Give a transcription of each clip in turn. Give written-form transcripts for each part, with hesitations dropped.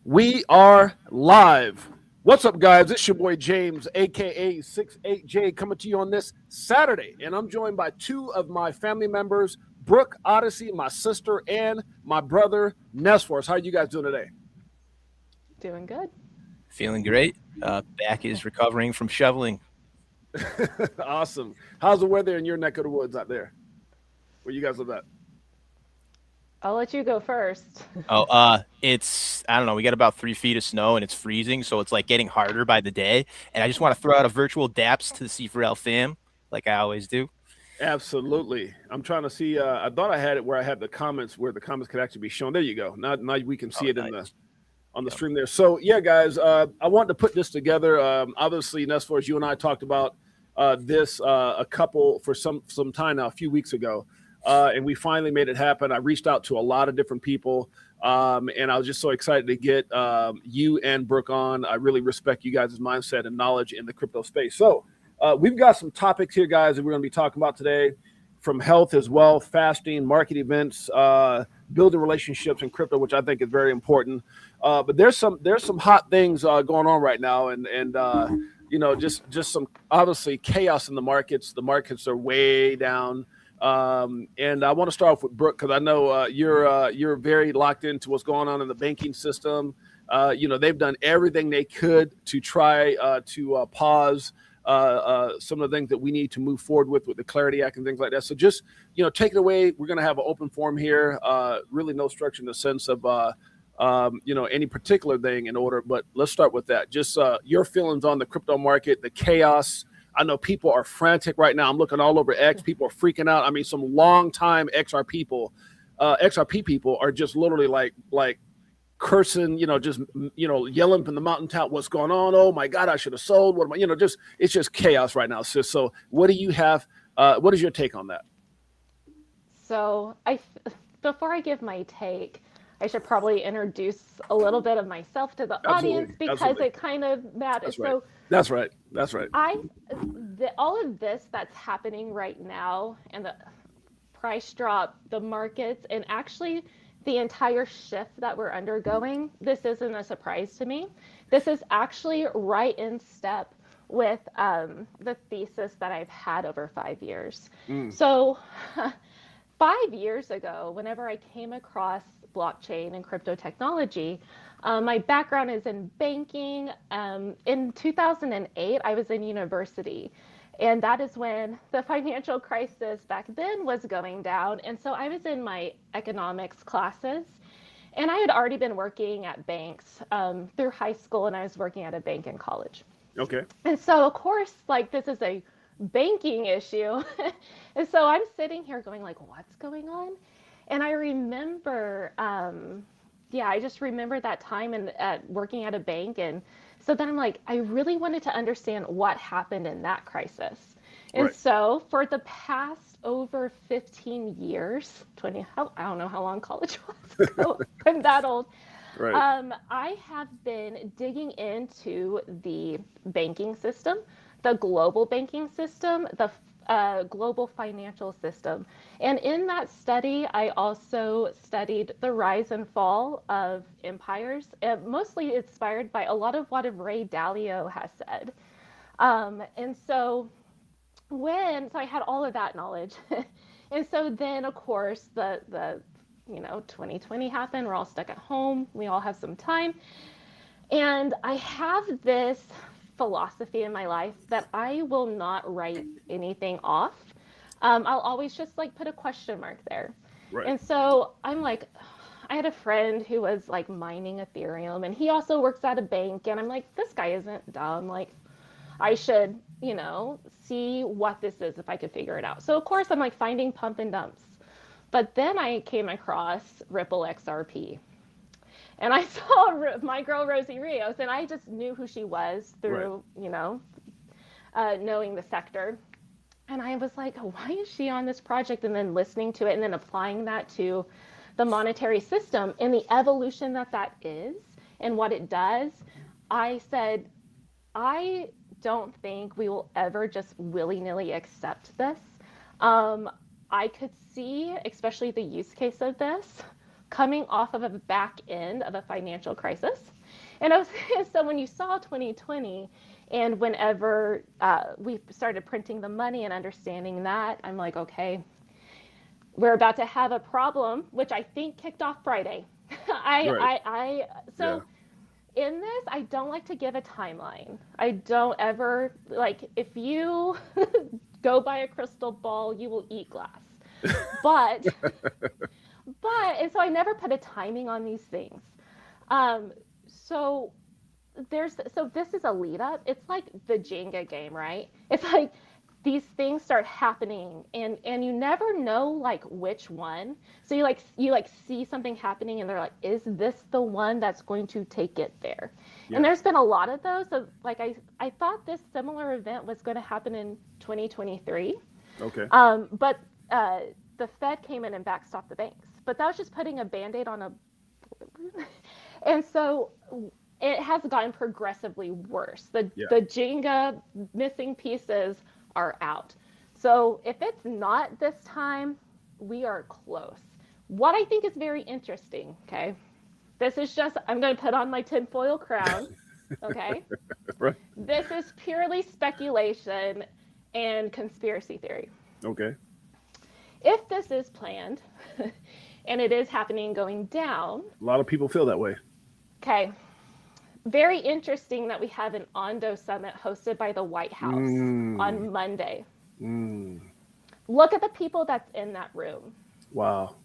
We are live. What's up, guys? It's your boy James, aka 68J, coming to you on this Saturday. And I'm joined by two of my family members, Brooke, Odyssey, my sister, and my brother, Nesforce. How are you guys doing today? Doing good. Feeling great. Back is recovering from shoveling. Awesome. How's the weather in your neck of the woods out there? Where you guys live at? I'll let you go first. It's I don't know. We got about 3 feet of snow and it's freezing, so it's like getting harder by the day. And I just want to throw out a virtual daps to the C4L fam, like I always do. Absolutely. I'm trying to see. I thought I had it where I had the comments where the comments could actually be shown. There you go. Now we can see it in Nice. the on the stream there. So yeah, guys, I wanted to put this together. Obviously, Nesforce, you and I talked about this a couple for some time now, a few weeks ago, and we finally made it happen. I reached out to a lot of different people, and I was just so excited to get you and Brooke on. I really respect you guys' mindset and knowledge in the crypto space. So we've got some topics here, guys, that we're going to be talking about today, from health as well, fasting, market events, building relationships in crypto, which I think is very important. But there's some hot things going on right now, and just some obviously chaos in the markets. The markets are way down, and I want to start off with Brooke because I know you're very locked into what's going on in the banking system. They've done everything they could to try to pause some of the things that we need to move forward with the Clarity Act and things like that. So just, take it away. We're going to have an open forum here. Really no structure in the sense of, any particular thing in order, but let's start with that. Just your feelings on the crypto market, the chaos. I know people are frantic right now. I'm looking all over X. People are freaking out. I mean, some long time XRP people are just literally like cursing, just yelling from the mountaintop, what's going on? Oh my God, I should have sold. What am I, it's just chaos right now, sis. So what do you have? What is your take on that? So before I give my take, I should probably introduce a little bit of myself to the audience because it kind of matters. That's right. All of this that's happening right now, and the price drop, the markets, and actually the entire shift that we're undergoing, this isn't a surprise to me. This is actually right in step with the thesis that I've had over 5 years. So 5 years ago, whenever I came across blockchain and crypto technology, my background is in banking. In 2008, I was in university. And that is when the financial crisis back then was going down. And so I was in my economics classes, and I had already been working at banks through high school, and I was working at a bank in college. Okay. And so, of course, this is a banking issue. And so I'm sitting here going what's going on? And I remember, I just remember that time working at a bank. And so then I'm I really wanted to understand what happened in that crisis. And so for the past over 15 years, 20, I don't know how long college was ago, I'm that old. I have been digging into the banking system, the global banking system, the global financial system. And in that study, I also studied the rise and fall of empires, mostly inspired by a lot of what Ray Dalio has said. And so I had all of that knowledge. And so then, of course, the 2020 happened. We're all stuck at home. We all have some time. And I have this philosophy in my life that I will not write anything off. I'll always just put a question mark there. And so I'm I had a friend who was mining Ethereum, and he also works at a bank. And I'm this guy isn't dumb. I should, see what this is if I could figure it out. So of course I'm finding pump and dumps. But then I came across Ripple XRP. And I saw my girl Rosie Rios, and I just knew who she was through, knowing the sector. And I was why is she on this project? And then listening to it and then applying that to the monetary system and the evolution that is and what it does. I said, I don't think we will ever just willy-nilly accept this. I could see, especially the use case of this, coming off of a back end of a financial crisis. And I was, so when you saw 2020 and whenever we started printing the money and understanding that, I'm like, okay, we're about to have a problem, which I think kicked off Friday. Right. Yeah. So in this, I don't like to give a timeline. I don't ever, like, if you go by a crystal ball, you will eat glass. But, and so I never put a timing on these things. Um, so so this is a lead up. It's like the Jenga game, right? It's like these things start happening and you never know like which one. So you like see something happening and they're like, is this the one that's going to take it there? Yeah. And there's been a lot of those. So like I thought this similar event was going to happen in 2023. Okay. But the Fed came in and backstopped the banks. But that was just putting a band-aid on a and so it has gotten progressively worse. The Jenga missing pieces are out. So if it's not this time, we are close. What I think is very interesting, okay? This is just, I'm going to put on my tinfoil crown, okay? Right. This is purely speculation and conspiracy theory. Okay. If this is planned and it is happening going down. A lot of people feel that way. Okay. Very interesting that we have an Ondo summit hosted by the White House on Monday. Look at the people that's in that room. Wow.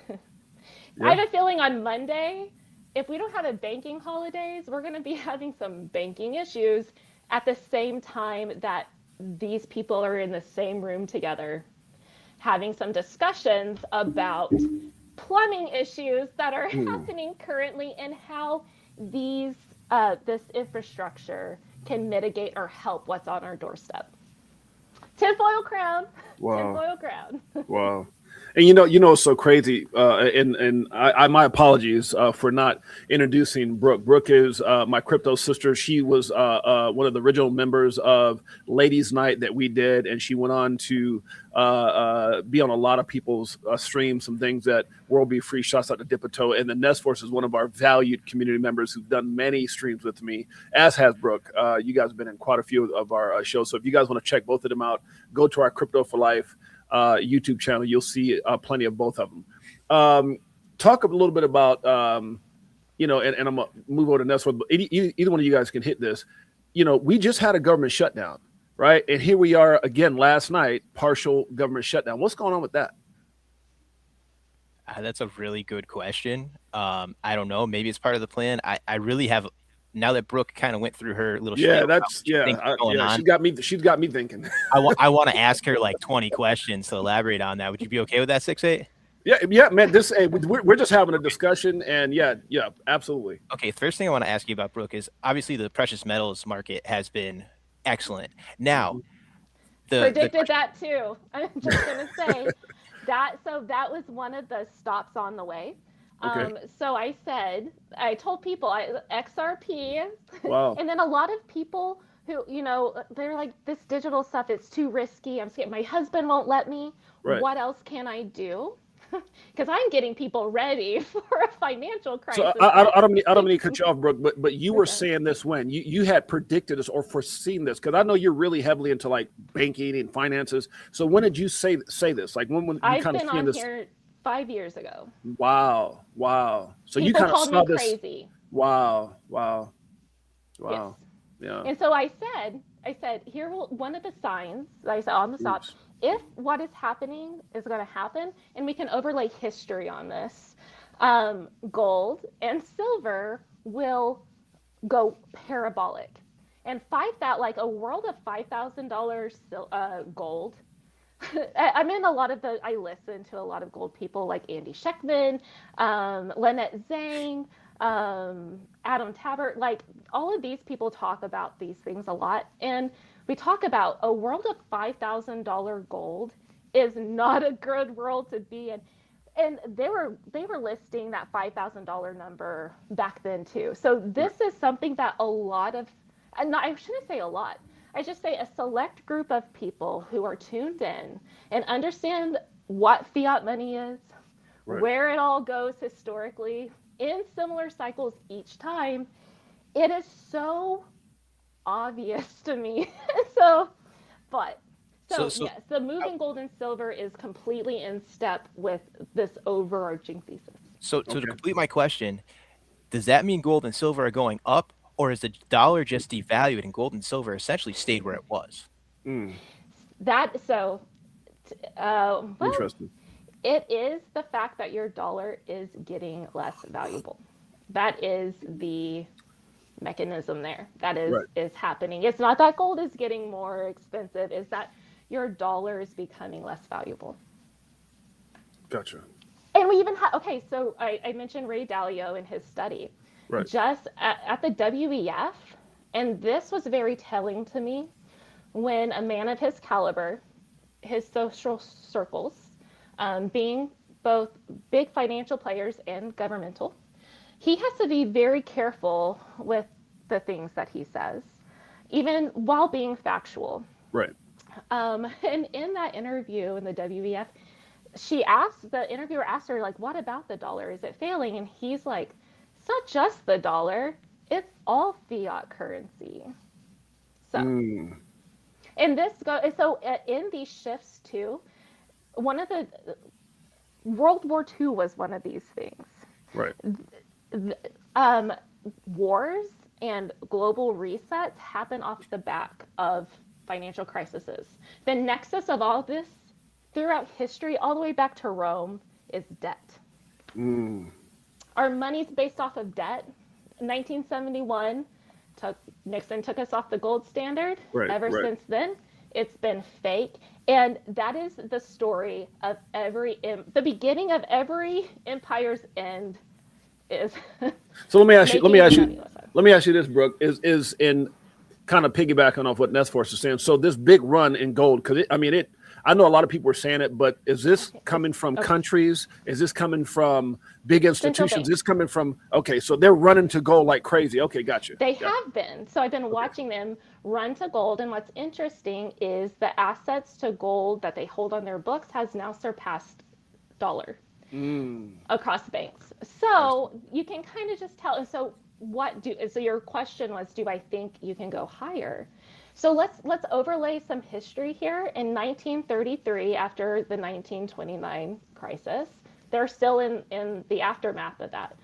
I have a feeling on Monday, if we don't have a banking holidays, we're going to be having some banking issues at the same time that these people are in the same room together, having some discussions about plumbing issues that are happening currently and how these this infrastructure can mitigate or help what's on our doorstep. Tinfoil crown. Wow. Tinfoil crown. Wow. And it's so crazy. And I my apologies for not introducing Brooke. Brooke is my crypto sister. She was one of the original members of Ladies Night that we did, and she went on to be on a lot of people's streams. Some things that World Be Free. Shouts out to VTHO. And the Nest Force is one of our valued community members who've done many streams with me, as has Brooke. You guys have been in quite a few of our shows. So if you guys want to check both of them out, go to our Crypto4Life YouTube channel. You'll see plenty of both of them. Talk a little bit about, and I'm going to move over to Nestor, but either one of you guys can hit this. We just had a government shutdown, right? And here we are again last night, partial government shutdown. What's going on with that? That's a really good question. I don't know. Maybe it's part of the plan. I really have, now that Brooke kind of went through her little She's got me thinking. I want to ask her like 20 questions to elaborate on that. Would you be okay with that, 6'8"? Yeah, man. We're just having a discussion, and yeah, absolutely. Okay, first thing I want to ask you about, Brooke, is obviously the precious metals market has been excellent. Now, predicted that too. I'm just gonna say that. So that was one of the stops on the way. Okay. So I told people XRP. Wow. And then a lot of people who, they're like, this digital stuff, it's too risky. I'm scared. My husband won't let me. Right. What else can I do? Because I'm getting people ready for a financial crisis. So I don't mean to cut you off, Brooke, but you were saying this when you had predicted this or foreseen this, because I know you're really heavily into like banking and finances. So when did you say this? Like when you I've kind of been seen on this? here 5 years ago. Wow. So People you kind of called saw me this. Crazy. Wow. Yes. Yeah. And so I said, here one of the signs that I said on the top, if what is happening is going to happen, and we can overlay history on this, gold and silver will go parabolic. And a world of $5,000 gold. I listen to a lot of gold people like Andy Sheckman, Lynette Zhang, Adam Tabert, like all of these people talk about these things a lot. And we talk about a world of $5,000 gold is not a good world to be in. And they were listing that $5,000 number back then too. So this is something that a lot of, and I shouldn't say a lot, I just say a select group of people who are tuned in and understand what fiat money is, where it all goes historically in similar cycles each time, it is so obvious to me. so, but yes, the moving gold and silver is completely in step with this overarching thesis. So to complete my question, does that mean gold and silver are going up, or is the dollar just devalued and gold and silver essentially stayed where it was? Well, Interesting. it is the fact that your dollar is getting less valuable. That is the mechanism there. That is happening. It's not that gold is getting more expensive, it's that your dollar is becoming less valuable. Gotcha. And we even have, okay, so I mentioned Ray Dalio in his study. Just at the WEF, and this was very telling to me, when a man of his caliber, his social circles, being both big financial players and governmental, he has to be very careful with the things that he says, even while being factual. Right. And in that interview in the WEF, the interviewer asked her, like, what about the dollar? Is it failing? And he's like, it's not just the dollar, it's all fiat currency. So, and in these shifts too, one of the World War II was one of these things. Right. Wars and global resets happen off the back of financial crises. The nexus of all this throughout history, all the way back to Rome, is debt. Our money's based off of debt. 1971, Nixon took us off the gold standard. Ever since then, it's been fake. And that is the story of the beginning of every empire's end is. So let me ask you this, Brooke, is in kind of piggybacking off what Nesforce is saying. So this big run in gold, because I know a lot of people are saying it, but is this coming from countries? Is this coming from big institutions? Is this coming from, so they're running to gold like crazy. Okay, gotcha. They have been. So I've been watching them run to gold. And what's interesting is the assets to gold that they hold on their books has now surpassed dollar across banks. So you can kind of just tell. And so your question was, do I think you can go higher? So let's overlay some history here. In 1933, after the 1929 crisis, they're still in the aftermath of that.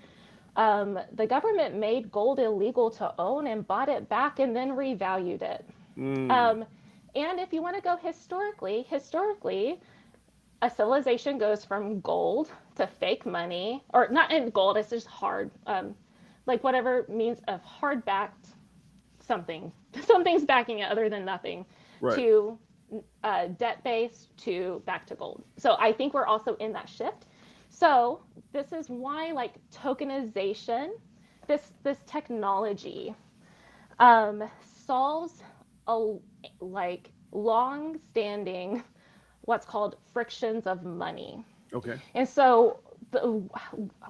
The government made gold illegal to own and bought it back and then revalued it. And if you want to go historically, a civilization goes from gold to fake money, or not in gold, it's just hard, like whatever means of hard-backed something's backing it other than nothing, to debt-based to back to gold. So I think we're also in that shift. So this is why, like, tokenization, this technology solves long-standing what's called frictions of money. Okay. And so the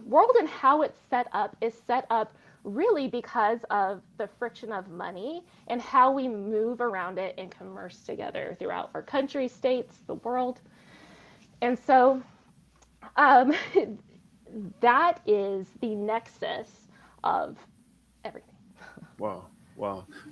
world and how it's set up is set up really because of the friction of money and how we move around it and commerce together throughout our country, states, the world. And so that is the nexus of everything. Wow.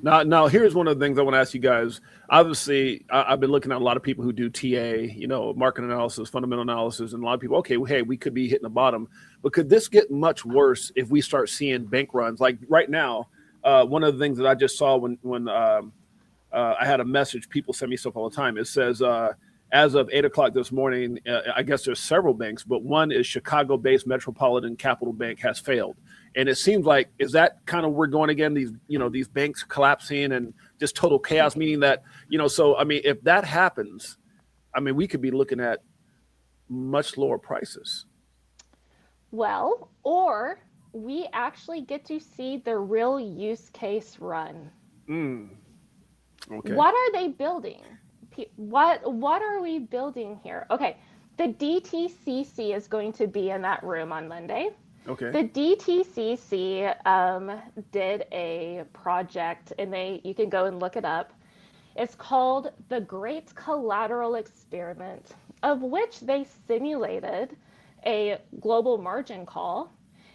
Now here's one of the things I want to ask you guys. Obviously, I've been looking at a lot of people who do TA, market analysis, fundamental analysis, and a lot of people, we could be hitting the bottom. But could this get much worse if we start seeing bank runs? Like right now, one of the things that I just saw when I had a message, people send me stuff all the time. It says, as of 8 o'clock this morning, I guess there's several banks, but one is Chicago-based Metropolitan Capital Bank has failed. And it seems like, is that kind of we're going again, these banks collapsing and just total chaos, meaning that, if that happens, we could be looking at much lower prices. Well, or we actually get to see the real use case run. Okay. What are they building? What are we building here? Okay, the DTCC is going to be in that room on Monday. Okay. The DTCC did a project, and you can go and look it up. It's called the Great Collateral Experiment, of which they simulated a global margin call.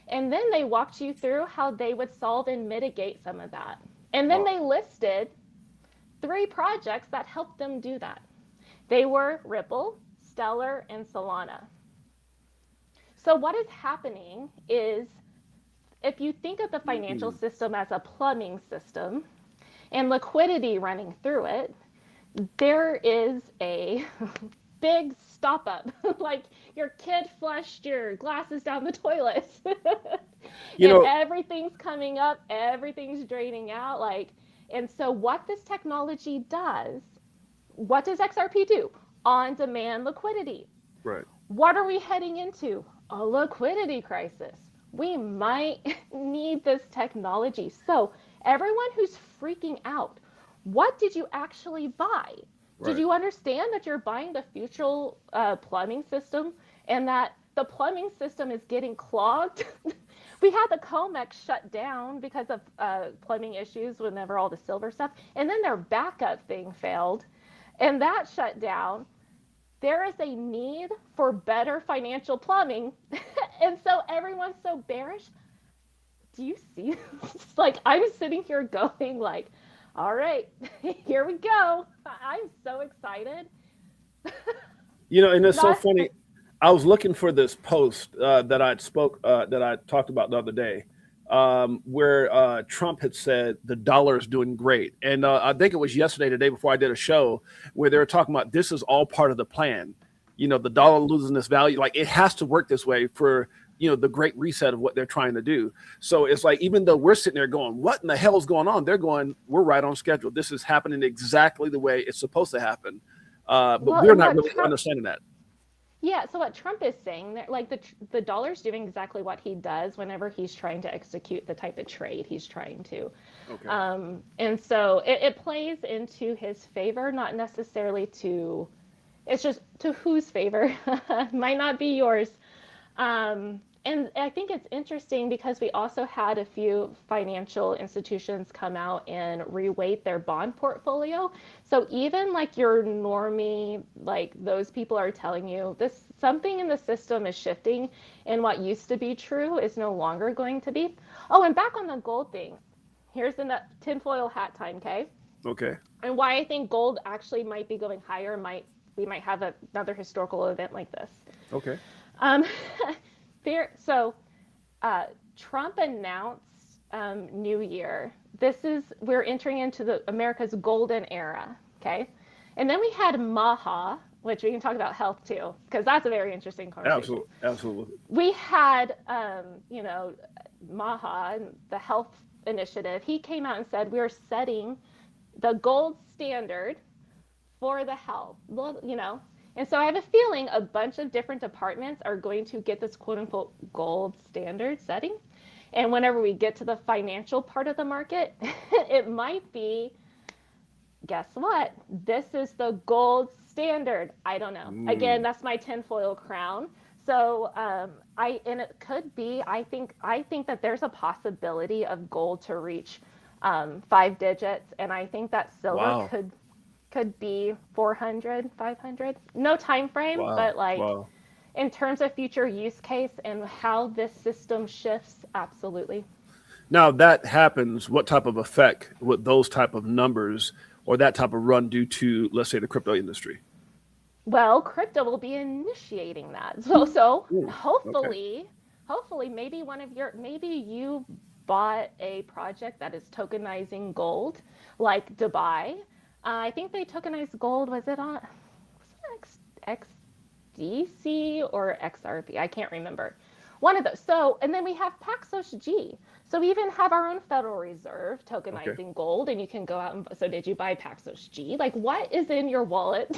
And then they walked you through how they would solve and mitigate some of that. And then they listed 3 projects that helped them do that. They were Ripple, Stellar, and Solana. So what is happening is, if you think of the financial system as a plumbing system and liquidity running through it, there is a big stop up, like your kid flushed your glasses down the toilet. And everything's coming up, everything's draining out. And so what this technology does, what does XRP do? On-demand liquidity. Right. What are we heading into? A liquidity crisis. We might need this technology. So everyone who's freaking out, what did you actually buy? Right. Did you understand that you're buying the future plumbing system and that the plumbing system is getting clogged? We had the COMEX shut down because of plumbing issues whenever all the silver stuff, and then their backup thing failed, and that shut down. There is a need for better financial plumbing, and so everyone's so bearish. Do you see? Like, I'm sitting here going like, all right, here we go. I'm so excited. And it's so funny. I was looking for this post that I talked about the other day, where Trump had said the dollar is doing great. And I think it was yesterday, the day before I did a show, where they were talking about this is all part of the plan. The dollar losing this value, like it has to work this way for, the great reset of what they're trying to do. So it's like, even though we're sitting there going, what in the hell is going on? They're going, we're right on schedule. This is happening exactly the way it's supposed to happen. But we're not really understanding that. Yeah, so what Trump is saying, like the dollar's doing exactly what he does whenever he's trying to execute the type of trade he's trying to. Okay. And so it plays into his favor, not necessarily it's just to whose favor, might not be yours. And I think it's interesting because we also had a few financial institutions come out and reweight their bond portfolio. So even like your normie, like those people are telling you something in the system is shifting, and what used to be true is no longer going to be. Oh, and back on the gold thing, here's the tinfoil hat time, okay? Okay. And why I think gold actually might be going higher, we might have another historical event like this. Okay. Trump announced New Year. We're entering into America's golden era, okay? And then we had Maha, which we can talk about health too, because that's a very interesting conversation. Absolutely. We had, Maha, the health initiative. He came out and said, we're setting the gold standard for the health, And so I have a feeling a bunch of different departments are going to get this quote unquote gold standard setting. And whenever we get to the financial part of the market, it might be, guess what? This is the gold standard. I don't know. Again, that's my tinfoil crown. So and it could be, I think that there's a possibility of gold to reach 5 digits. And I think that silver could be 400, 500. No time frame, but in terms of future use case and how this system shifts, absolutely. Now that happens, what type of effect would those type of numbers or that type of run do to, let's say, the crypto industry? Well, crypto will be initiating that. So hopefully, maybe you bought a project that is tokenizing gold, like Dubai. I think they tokenized gold. Was it XDC or XRP? I can't remember. One of those. So, and then we have Paxos G. So we even have our own Federal Reserve tokenizing gold, and you can go out and. So did you buy Paxos G? Like, what is in your wallet?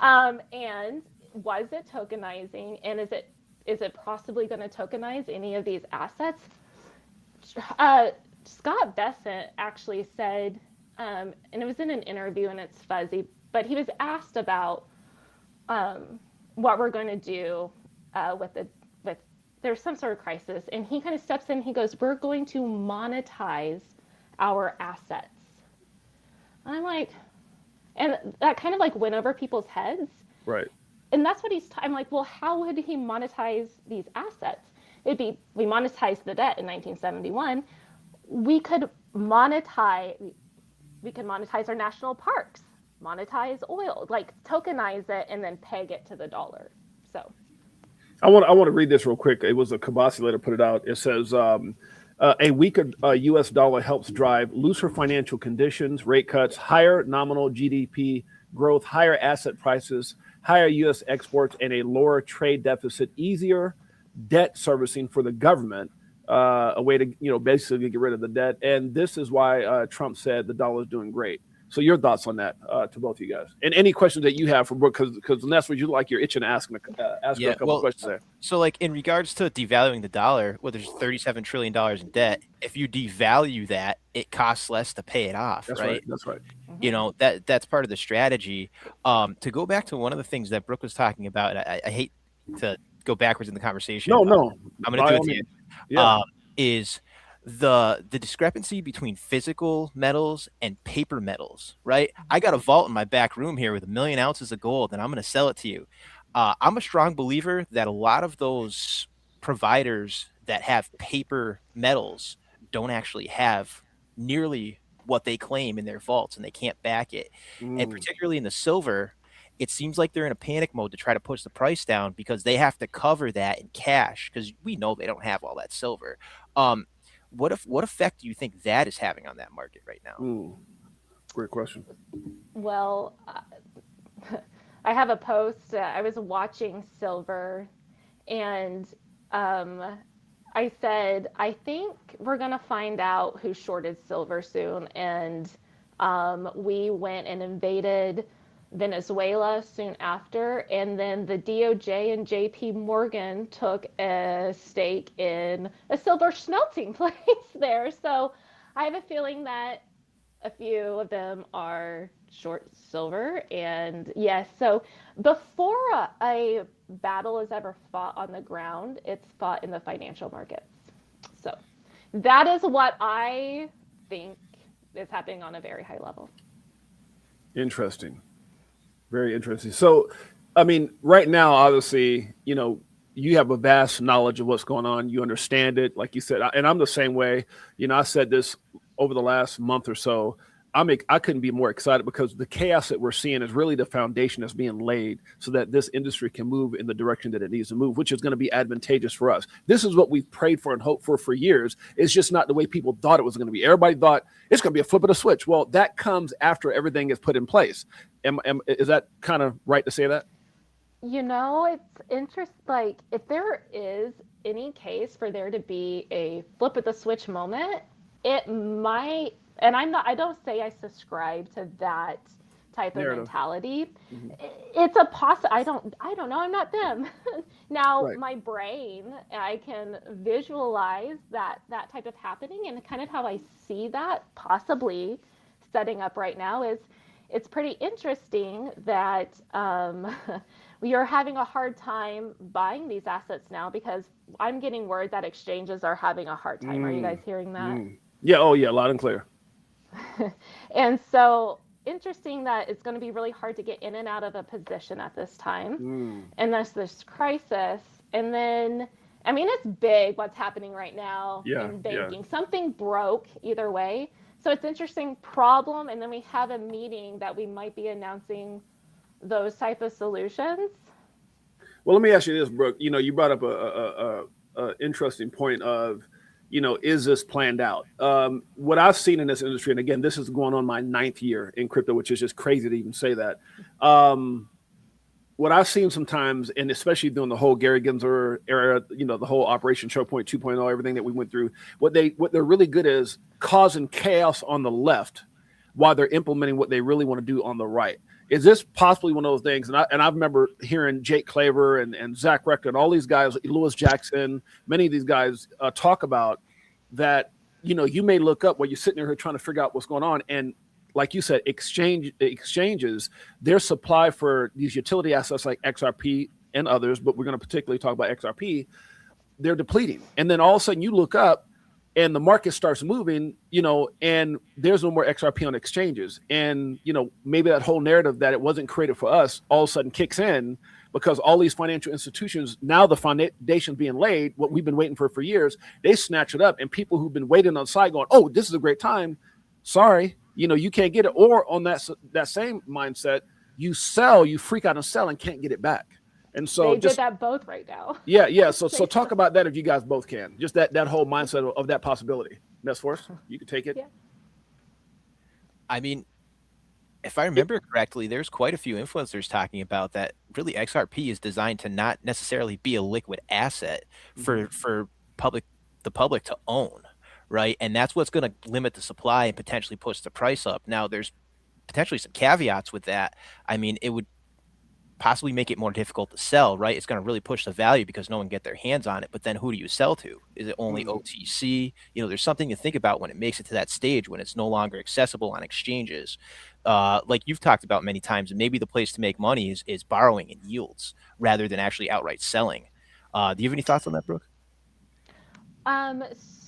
And was it tokenizing? And is it possibly going to tokenize any of these assets? Scott Bessent actually said. And it was in an interview, and it's fuzzy, but he was asked about what we're going to do with there's some sort of crisis, and he kind of steps in. He goes, "We're going to monetize our assets." And I'm like, and that kind of like went over people's heads. Right. and that's what I'm like, well, how would he monetize these assets? It'd be, we monetized the debt in 1971. We could monetize, we could monetize our national parks, monetize oil, like tokenize it and then peg it to the dollar. So I want to read this real quick. It was a Kabasi letter put it out. It says a weaker U.S. dollar helps drive looser financial conditions, rate cuts, higher nominal GDP growth, higher asset prices, higher U.S. exports, and a lower trade deficit, easier debt servicing for the government. A way to basically get rid of the debt. And this is why Trump said the dollar is doing great. So your thoughts on that to both of you guys, and any questions that you have for Brooke, because that's what you like. You're itching to ask her a couple of questions there. So like in regards to devaluing the dollar, well, there's $37 trillion in debt. If you devalue that, it costs less to pay it off. That's right. That's right. That's part of the strategy. To go back to one of the things that Brooke was talking about, I hate to go backwards in the conversation. No, I'm going to do it to you. Yeah. Is the discrepancy between physical metals and paper metals, right? I got a vault in my back room here with 1 million ounces of gold, and I'm going to sell it to you. I'm a strong believer that a lot of those providers that have paper metals don't actually have nearly what they claim in their vaults, and they can't back it. And particularly in the silver, it seems like they're in a panic mode to try to push the price down because they have to cover that in cash, because we know they don't have all that silver. What effect do you think that is having on that market right now? Great question. Well, I have a post. I was watching silver, and I said, I think we're going to find out who shorted silver soon. And we went and invaded Venezuela soon after, and then the DOJ and JP Morgan took a stake in a silver smelting place there. So I have a feeling that a few of them are short silver. And yes, so before a battle is ever fought on the ground, it's fought in the financial markets. So that is what I think is happening on a very high level. Interesting. Very interesting. So, I mean, right now, obviously, you have a vast knowledge of what's going on. You understand it, like you said, and I'm the same way. I said this over the last month or so. I couldn't be more excited because the chaos that we're seeing is really the foundation that's being laid so that this industry can move in the direction that it needs to move, which is going to be advantageous for us. This is what we've prayed for and hoped for years. It's just not the way people thought it was going to be. Everybody thought it's going to be a flip of the switch. Well, that comes after everything is put in place. Is that kind of right to say that? It's interesting. Like, if there is any case for there to be a flip of the switch moment, it might. And I don't say I subscribe to that type of mentality. Mm-hmm. It's a I don't know. I'm not them. Now, right. My brain, I can visualize that type of happening, and kind of how I see that possibly setting up right now is it's pretty interesting that we are having a hard time buying these assets now because I'm getting word that exchanges are having a hard time. Are you guys hearing that? Yeah. Oh, yeah. Loud and clear. And so interesting that it's going to be really hard to get in and out of a position at this time. And there's this crisis. And then, I mean, it's big what's happening right now in banking. Yeah. Something broke either way. So it's interesting problem. And then we have a meeting that we might be announcing those type of solutions. Well, let me ask you this, Brooke. You brought up a interesting point of, is this planned out? What I've seen in this industry, and again, this is going on my 9th year in crypto, which is just crazy to even say that. What I've seen sometimes, and especially during the whole Gary Gensler era, the whole Operation Choke Point 2.0, everything that we went through, what they're really good is causing chaos on the left while they're implementing what they really want to do on the right. Is this possibly one of those things? And I remember hearing Jake Claver and Zach Rector and all these guys, Lewis Jackson, many of these guys talk about that, you may look up while you're sitting there trying to figure out what's going on. And like you said, exchanges, their supply for these utility assets like XRP and others, but we're going to particularly talk about XRP, they're depleting. And then all of a sudden you look up and the market starts moving, and there's no more XRP on exchanges. And, maybe that whole narrative that it wasn't created for us all of a sudden kicks in because all these financial institutions, now the foundation's being laid, what we've been waiting for years, they snatch it up. And people who've been waiting on the side going, oh, this is a great time. Sorry, you can't get it. Or on that same mindset, you sell, you freak out and sell and can't get it back. And so they did that both right now. Yeah. So talk about that if you guys both can. Just that whole mindset of that possibility. That's Force. You can take it. Yeah. I mean, if I remember correctly, there's quite a few influencers talking about that really XRP is designed to not necessarily be a liquid asset for the public to own, right? And that's what's going to limit the supply and potentially push the price up. Now, there's potentially some caveats with that. I mean, it would possibly make it more difficult to sell, right? It's going to really push the value because no one can get their hands on it. But then who do you sell to? Is it only OTC? There's something to think about when it makes it to that stage when it's no longer accessible on exchanges. Like you've talked about many times, and maybe the place to make money is borrowing in yields rather than actually outright selling. Do you have any thoughts on that, Brooke?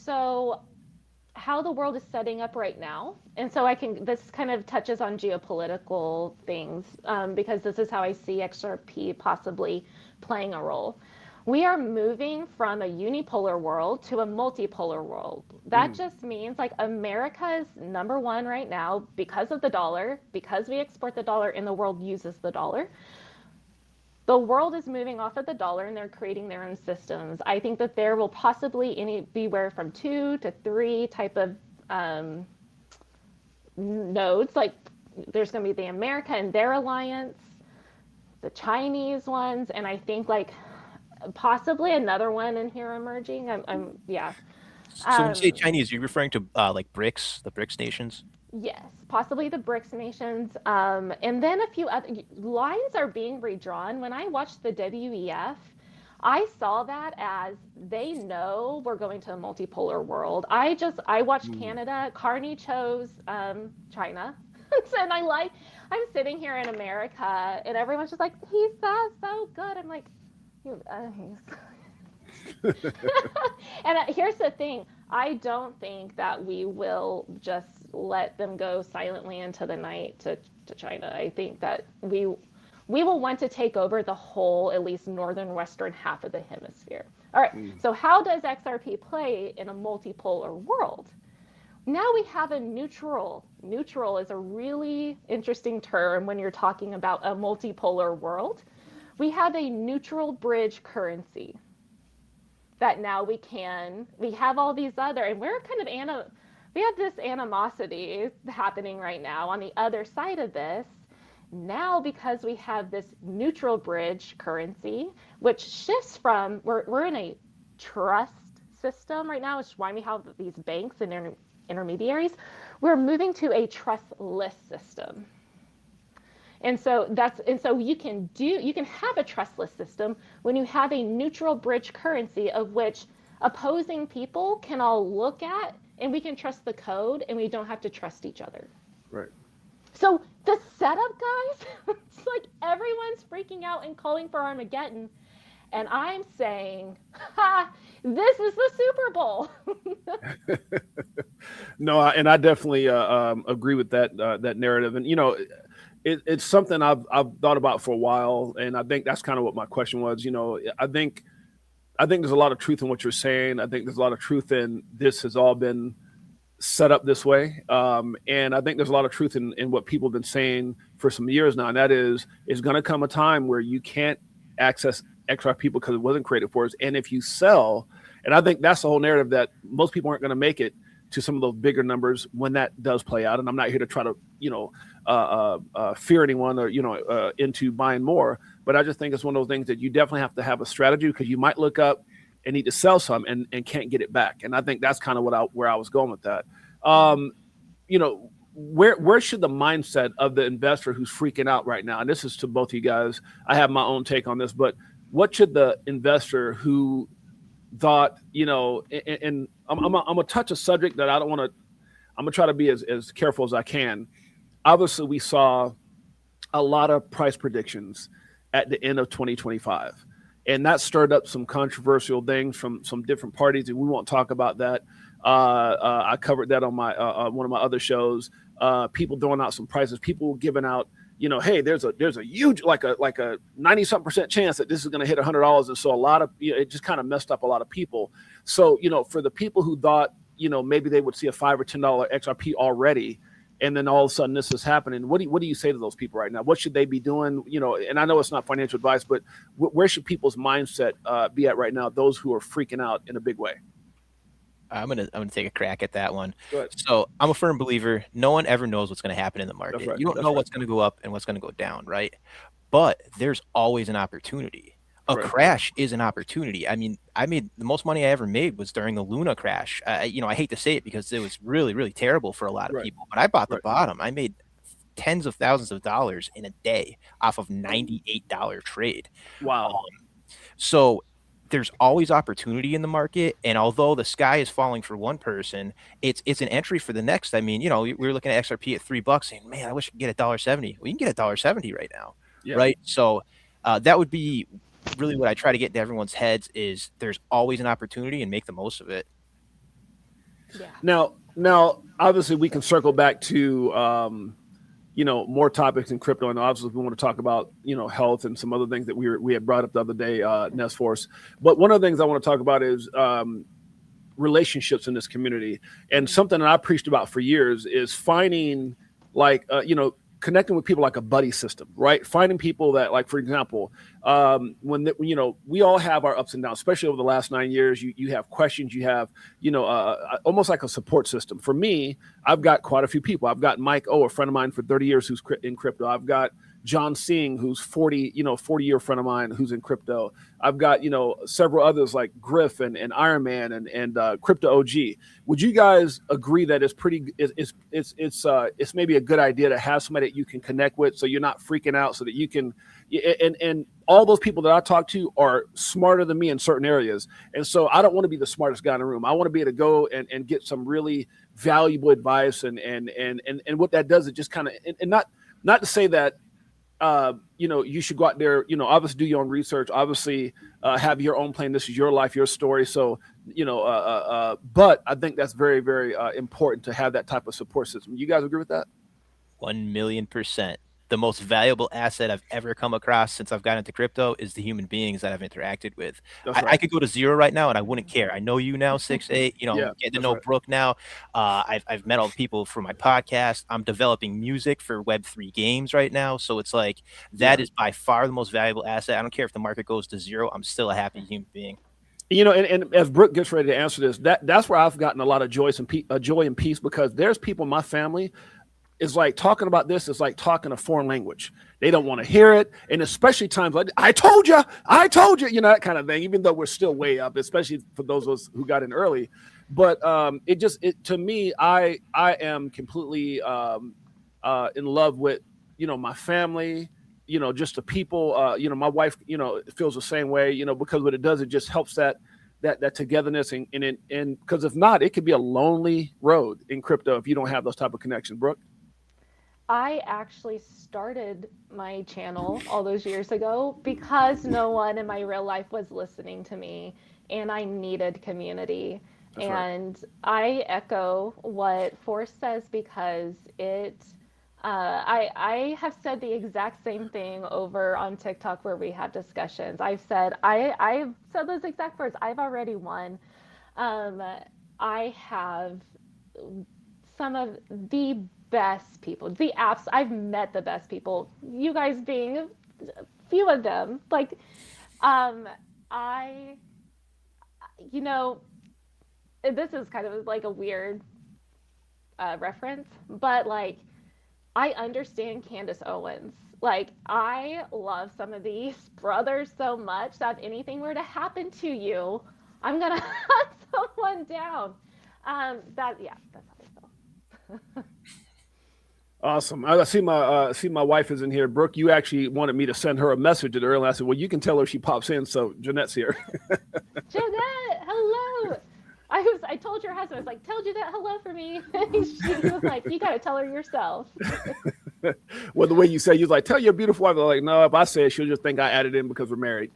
So how the world is setting up right now. And so this kind of touches on geopolitical things, because this is how I see XRP possibly playing a role. We are moving from a unipolar world to a multipolar world. That just means like America is number one right now because of the dollar, because we export the dollar and the world uses the dollar. The world is moving off of the dollar and they're creating their own systems. I think that there will possibly be anywhere from 2 to 3 type of nodes. Like there's going to be the America and their alliance, the Chinese ones, and I think like possibly another one in here emerging. Yeah. So when you say Chinese, you're referring to like BRICS, the BRICS nations? Yes, possibly the BRICS nations. And then a few other lines are being redrawn. When I watched the WEF, I saw that as they know we're going to a multipolar world. I watched Canada. Carney chose China. And I'm sitting here in America and everyone's just like, he's so good. I'm like, and here's the thing. I don't think that we will just let them go silently into the night to China. I think that we will want to take over the whole, at least northern western half of the hemisphere. All right. So how does XRP play in a multipolar world? Now we have a neutral. Neutral is a really interesting term when you're talking about a multipolar world. We have a neutral bridge currency that now we have all these other, and we're kind of we have this animosity happening right now on the other side of this. Now, because we have this neutral bridge currency, which shifts from, we're in a trust system right now, which is why we have these banks and intermediaries. We're moving to a trustless system. And so you can have a trustless system when you have a neutral bridge currency of which opposing people can all look at, and we can trust the code and we don't have to trust each other. Right. So the setup, guys, it's like everyone's freaking out and calling for Armageddon. And I'm saying, this is the Super Bowl. No, and I definitely agree with that narrative. And, it's something I've thought about for a while, and I think that's kind of what my question was. I think there's a lot of truth in what you're saying. I think there's a lot of truth in this has all been set up this way, and I think there's a lot of truth in what people have been saying for some years now, and that is, it's going to come a time where you can't access XRP because it wasn't created for us, and if you sell, and I think that's the whole narrative, that most people aren't going to make it to some of those bigger numbers when that does play out. And I'm not here to try to, fear anyone or, into buying more. But I just think it's one of those things that you definitely have to have a strategy, because you might look up and need to sell some and can't get it back. And I think that's kind of where I was going with that. Where should the mindset of the investor who's freaking out right now, and this is to both of you guys, I have my own take on this, but what should the investor who thought, and I'm gonna touch a subject that I'm gonna try to be as careful as I can. Obviously, we saw a lot of price predictions at the end of 2025, and that stirred up some controversial things from some different parties, and we won't talk about that. I covered that on my one of my other shows. People throwing out some prices, people giving out hey, there's a huge like a 90-something% chance that this is going to hit $100, and so a lot of it just kind of messed up a lot of people. So for the people who thought maybe they would see a $5 or $10 XRP already, and then all of a sudden this is happening, what do you say to those people right now? What should they be doing? And I know it's not financial advice, but where should people's mindset be at right now? Those who are freaking out in a big way. I'm gonna take a crack at that one. So I'm a firm believer. No one ever knows what's going to happen in the market. Right. You don't know what's going to go up and what's going to go down, right? But there's always an opportunity. A crash is an opportunity. I mean, I made the most money I ever made was during the Luna crash. I hate to say it because it was really, really terrible for a lot of people. But I bought the bottom. I made tens of thousands of dollars in a day off of $98 trade. Wow. So there's always opportunity in the market, and although the sky is falling for one person, it's an entry for the next. I mean, we were looking at XRP at $3, saying, "Man, I wish I could get $1.70." Well, you can get $1.70 right now, right? So that would be really what I try to get into everyone's heads: is there's always an opportunity, and make the most of it. Yeah. Now, obviously, we can circle back to more topics in crypto, and obviously we want to talk about health and some other things that we had brought up the other day, Nest Force. But one of the things I want to talk about is relationships in this community, and something that I preached about for years is finding connecting with people like a buddy system, right? Finding people that, like, for example, we all have our ups and downs, especially over the last 9 years. You have questions, you have, almost like a support system. For me, I've got quite a few people. I've got Mike O, a friend of mine for 30 years who's in crypto. I've got John Singh, who's 40-year friend of mine who's in crypto. I've got, several others like Griff and Iron Man and Crypto OG. Would you guys agree that it's maybe a good idea to have somebody that you can connect with, so you're not freaking out, so that you can, and all those people that I talk to are smarter than me in certain areas. And so I don't want to be the smartest guy in the room. I want to be able to go and get some really valuable advice. And what that does, it just kind of, and not to say that, you should go out there, obviously do your own research, obviously have your own plan. This is your life, your story. So, but I think that's very, very important to have that type of support system. You guys agree with that? 1,000,000%. The most valuable asset I've ever come across since I've gotten into crypto is the human beings that I've interacted with. I could go to zero right now and I wouldn't care. I know you now, 6'8", getting to know Brooke now. I've met all the people for my podcast. I'm developing music for Web3 games right now. So it's like, that is by far the most valuable asset. I don't care if the market goes to zero. I'm still a happy human being. And as Brooke gets ready to answer this, that's where I've gotten a lot of joy and peace, because there's people in my family. It's like talking about this is like talking a foreign language. They don't want to hear it. And especially times like, I told you, that kind of thing, even though we're still way up, especially for those of us who got in early. But to me, I am completely in love with, my family, just the people, my wife, feels the same way, because what it does, it just helps that togetherness. And because if not, it could be a lonely road in crypto if you don't have those type of connections. Brooke? I actually started my channel all those years ago because no one in my real life was listening to me, and I needed community. That's and right. I echo what Force says, because I have said the exact same thing over on TikTok where we have discussions. I've said those exact words. I've already won. I have some of the best people, I've met the best people, you guys being a few of them. Like, this is kind of like a weird reference, but like, I understand Candace Owens. Like, I love some of these brothers so much that if anything were to happen to you, I'm gonna hunt someone down. That's how I feel. Awesome. I see my wife is in here. Brooke, you actually wanted me to send her a message earlier, and I said, well, you can tell her she pops in. So Jeanette's here. Jeanette, hello. I told your husband, I was like, tell Jeanette hello for me. She was like, you got to tell her yourself. Well, the way you say, you was like, tell your beautiful wife. I'm like, no, if I say it, she'll just think I added in because we're married.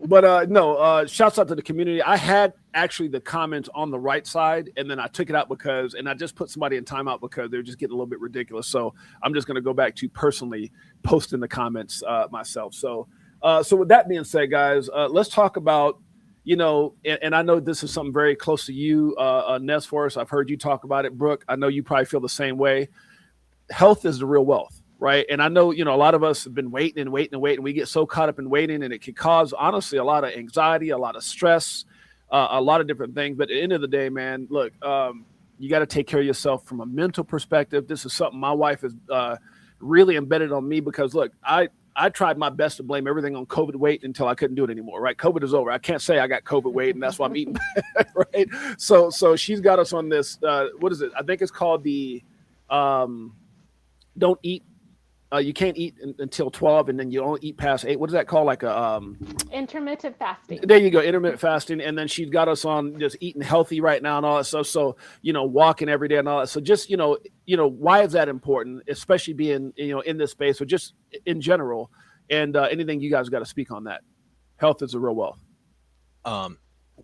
But no, shouts out to the community. I had actually the comments on the right side, and then I took it out and I just put somebody in timeout because they're just getting a little bit ridiculous. So I'm just going to go back to personally posting the comments myself. So with that being said, guys, let's talk about, and I know this is something very close to you, Ness Force. I've heard you talk about it, Brooke. I know you probably feel the same way. Health is the real wealth. Right. And I know, a lot of us have been waiting. We get so caught up in waiting, and it can cause, honestly, a lot of anxiety, a lot of stress, a lot of different things. But at the end of the day, man, look, you got to take care of yourself from a mental perspective. This is something my wife has really embedded on me because, look, I tried my best to blame everything on COVID weight until I couldn't do it anymore. Right. COVID is over. I can't say I got COVID weight and that's why I'm eating. Right. So she's got us on this. What is it? I think it's called the don't eat. You can't eat until 12, and then you only eat past 8. What is that called? Like a intermittent fasting. There you go, intermittent fasting. And then she's got us on just eating healthy right now and all that stuff. So walking every day and all that. So just why is that important, especially being in this space, or just in general? And anything you guys got to speak on that? Health is a real wealth.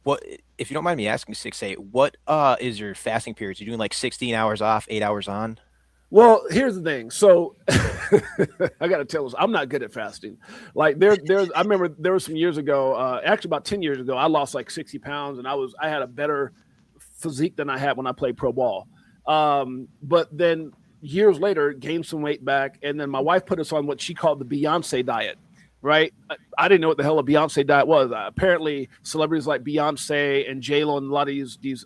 What, if you don't mind me asking, 6-8, what is your fasting periods? You're doing like 16 hours off, 8 hours on? Well, here's the thing. So I got to tell us, I'm not good at fasting. Like I remember there was some years ago, actually about 10 years ago, I lost like 60 pounds and I had a better physique than I had when I played pro ball. But then years later, gained some weight back. And then my wife put us on what she called the Beyonce diet. Right. I didn't know what the hell a Beyonce diet was. Apparently celebrities like Beyonce and J-Lo and a lot of these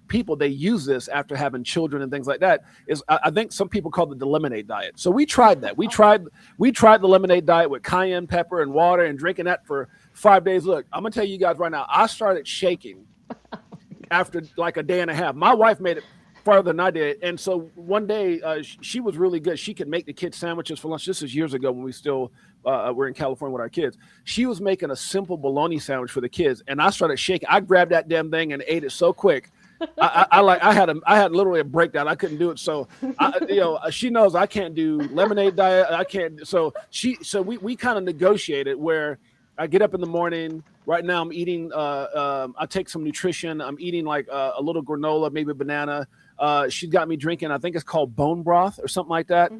people, they use this after having children and things like that. I think some people call it the lemonade diet. So we tried that. We tried the lemonade diet with cayenne pepper and water and drinking that for 5 days. Look, I'm going to tell you guys right now, I started shaking after like a day and a half. My wife made it farther than I did. And so one day she was really good. She could make the kids sandwiches for lunch. This is years ago when we still were in California with our kids. She was making a simple bologna sandwich for the kids. And I started shaking. I grabbed that damn thing and ate it so quick. I had literally a breakdown. I couldn't do it. So she knows I can't do lemonade diet. I can't. So we kind of negotiated where I get up in the morning. Right now I'm eating, I take some nutrition. I'm eating like a little granola, maybe a banana. She's got me drinking, I think it's called bone broth or something like that.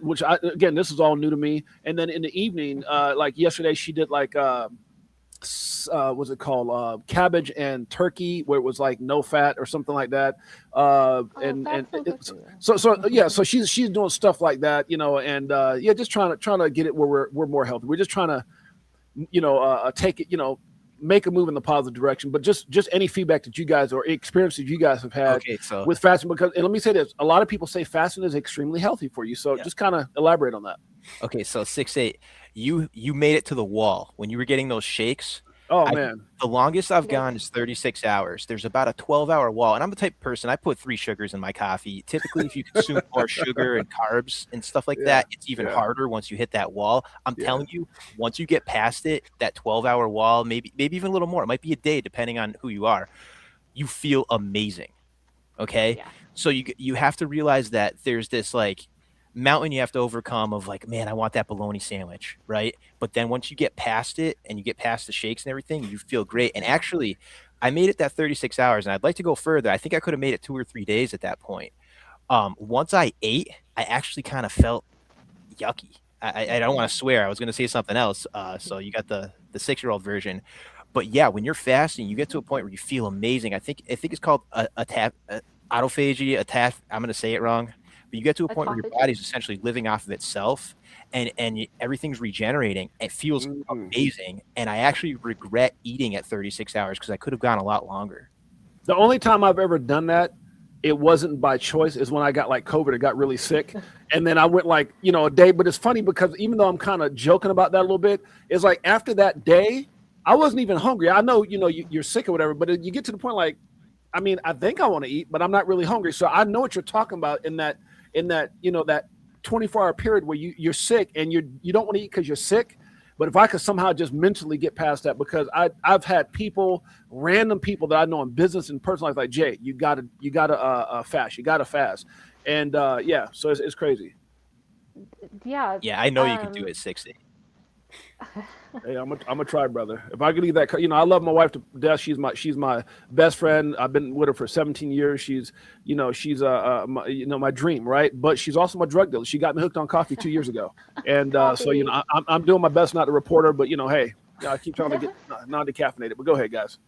Which again, this is all new to me. And then in the evening, like yesterday, she did like, what's it called? Cabbage and turkey, where it was like no fat or something like that. So she's doing stuff like that, and just trying to get it where we're more healthy. We're just trying to, take it, make a move in the positive direction. But just any feedback that you guys or experiences you guys have had with fasting, because, and let me say this, a lot of people say fasting is extremely healthy for you. So just kind of elaborate on that. Okay. So 6-8, you made it to the wall when you were getting those shakes. Oh man, the longest I've gone is 36 hours. There's about a 12-hour wall, and I'm the type of person, I put 3 sugars in my coffee. Typically, if you consume more sugar and carbs and stuff like that, it's even harder once you hit that wall. I'm telling you, once you get past it, that 12-hour wall, maybe even a little more, it might be a day depending on who you are, you feel amazing. Okay, so you have to realize that there's this like mountain you have to overcome of like, man, I want that bologna sandwich, right? But then once you get past it and you get past the shakes and everything, you feel great. And actually, I made it that 36 hours, and I'd like to go further. I think I could have made it 2 or 3 days at that point. Once I ate, I actually kind of felt yucky. I don't want to swear. I was going to say something else. So you got the 6-year-old version. But yeah, when you're fasting, you get to a point where you feel amazing. I think it's called autophagy. I'm going to say it wrong. But you get to a point where your body's essentially living off of itself, and everything's regenerating. It feels amazing. And I actually regret eating at 36 hours because I could have gone a lot longer. The only time I've ever done that, it wasn't by choice, is when I got like COVID. I got really sick. And then I went like, a day. But it's funny because even though I'm kind of joking about that a little bit, it's like after that day, I wasn't even hungry. I know, you're sick or whatever, but you get to the point like, I mean, I think I want to eat, but I'm not really hungry. So I know what you're talking about in that that 24-hour period where you're sick and you don't want to eat because you're sick. But if I could somehow just mentally get past that, because I've had random people that I know in business and personal life, like, Jay, you gotta fast. And so it's crazy. Yeah. Yeah, I know you can do it 6-8. Hey, I'm a try, brother. If I could eat that, I love my wife to death. She's my best friend. I've been with her for 17 years. She's my dream, right? But she's also my drug dealer. She got me hooked on coffee 2 years ago, and so Coffee. I'm doing my best not to report her, but hey, I keep trying to get non-decaffeinated. But go ahead, guys.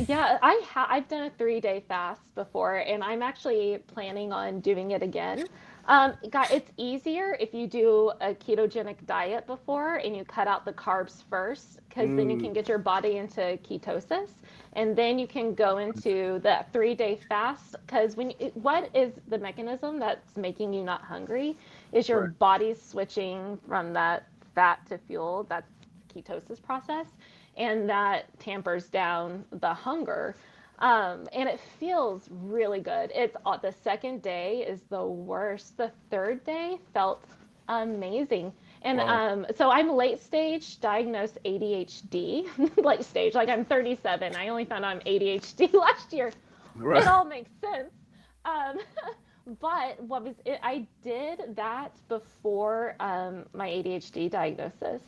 Yeah, I've done a 3-day fast before, and I'm actually planning on doing it again. It's easier if you do a ketogenic diet before and you cut out the carbs first, because then you Mm, can get your body into ketosis, and then you can go into the 3-day fast. Because what is the mechanism that's making you not hungry is your right, body's switching from that fat to fuel. That's ketosis process, and that tampers down the hunger. And it feels really good. It's the second day is the worst. The third day felt amazing. And wow, so I'm late stage diagnosed ADHD. Late stage, like I'm 37. I only found out I'm ADHD last year. It right. all makes sense. Um, but what was it? I did that before my ADHD diagnosis,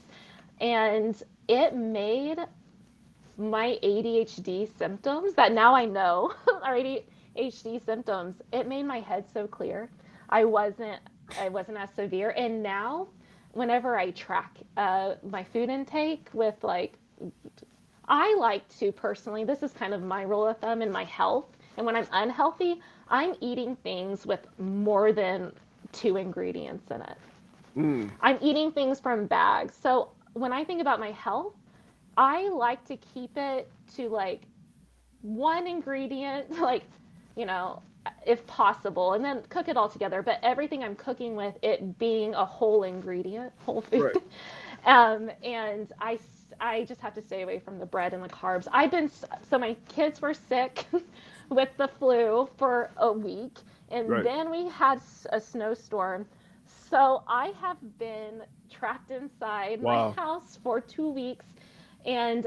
and it made my ADHD symptoms that now I know are ADHD symptoms. It made my head so clear. I wasn't I wasn't as severe, and now whenever I track my food intake with like, I like to personally, this is kind of my rule of thumb in my health. And when I'm unhealthy, I'm eating things with more than 2 ingredients in it. Mm, I'm eating things from bags. So when I think about my health, I like to keep it to like one ingredient, like, you know, if possible, and then cook it all together. But everything I'm cooking with, it being a whole ingredient, whole food. right. And I just have to stay away from the bread and the carbs. So my kids were sick with the flu for a week, and Right. then we had a snowstorm. So I have been trapped inside my Wow. house for 2 weeks, and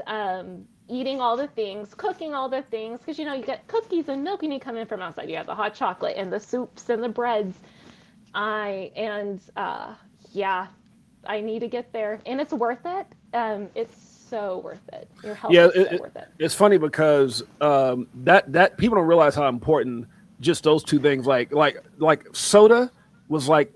eating all the things, cooking all the things, because you get cookies and milk, and you come in from outside. You have the hot chocolate and the soups and the breads. I and Yeah, I need to get there, and it's worth it. It's so worth it. Your health Yeah, is so worth it. it's funny because that people don't realize how important just those two things, like soda was like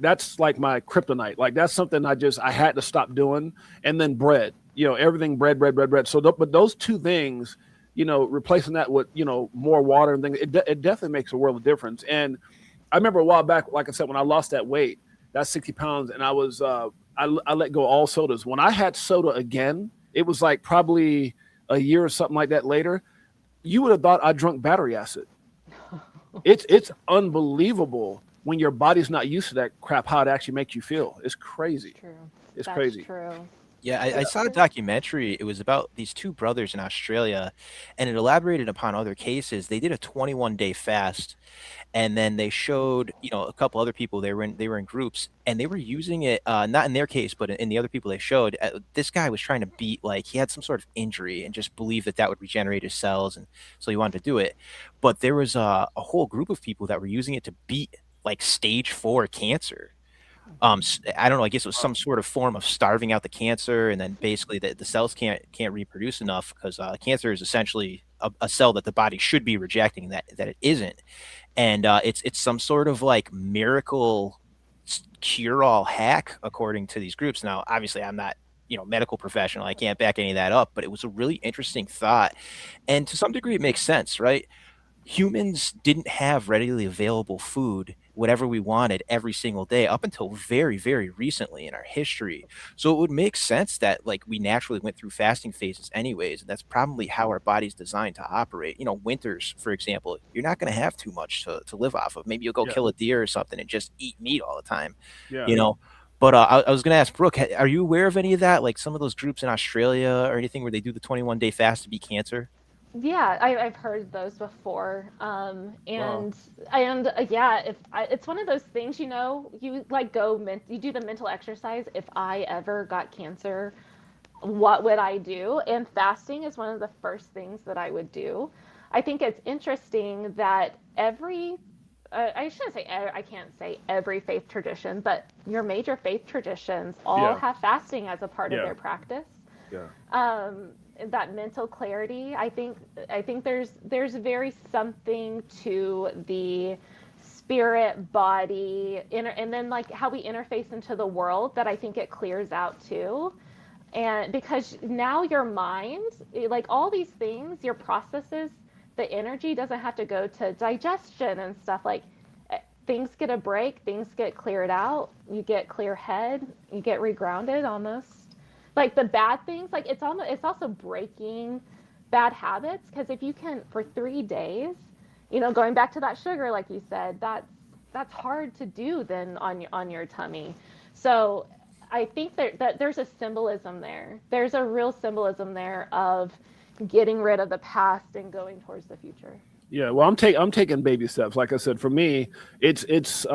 that's like my kryptonite. Like that's something I had to stop doing. And then bread, everything bread, bread, bread, bread. But those two things, replacing that with more water and things, it definitely makes a world of difference. And I remember a while back, like I said, when I lost that weight, that 60 pounds, and I let go of all sodas. When I had soda again, it was like probably a year or something like that later. You would have thought I drunk battery acid. It's unbelievable when your body's not used to that crap, how it actually makes you feel. It's crazy. True. It's That's crazy. true. Yeah, I Yeah. saw a documentary. It was about these two brothers in Australia, and it elaborated upon other cases. They did a 21-day fast, and then they showed, a couple other people. They were in groups, and they were using it. Not in their case, but in the other people they showed. This guy was trying to beat, like, he had some sort of injury and just believed that would regenerate his cells, and so he wanted to do it. But there was a whole group of people that were using it to beat like stage 4 cancer. I don't know. I guess it was some sort of form of starving out the cancer, and then basically the cells can't reproduce enough because cancer is essentially a cell that the body should be rejecting that it isn't, and it's some sort of like miracle cure all hack according to these groups. Now, obviously, I'm not medical professional. I can't back any of that up, but it was a really interesting thought, and to some degree, it makes sense, right? Humans didn't have readily available food, whatever we wanted every single day up until very, very recently in our history. So it would make sense that like we naturally went through fasting phases anyways. And that's probably how our body's designed to operate. Winters, for example, you're not going to have too much to live off of. Maybe you'll go Yeah. kill a deer or something and just eat meat all the time, Yeah. you know. But I was going to ask Brooke, are you aware of any of that? Like some of those groups in Australia or anything where they do the 21-day fast to beat cancer? Yeah, I've heard those before. Wow. And yeah, it's one of those things, you like you do the mental exercise. If I ever got cancer, what would I do? And fasting is one of the first things that I would do. I think it's interesting that I shouldn't say, I can't say every faith tradition, but your major faith traditions all Yeah. have fasting as a part of Yeah. their practice. Yeah. Um, that mental clarity, I think there's very something to the spirit, body, and then like how we interface into the world that I think it clears out too. And because now your mind, like all these things, your processes, the energy doesn't have to go to digestion and stuff. Like things get a break, things get cleared out, you get clear head, you get regrounded almost. Like the bad things, like it's also breaking bad habits, because if you can for 3 days, going back to that sugar, like you said, that's hard to do then on your tummy. So I think that there's a symbolism there. There's a real symbolism there of getting rid of the past and going towards the future. Yeah, well, I'm taking baby steps. Like I said, for me, it's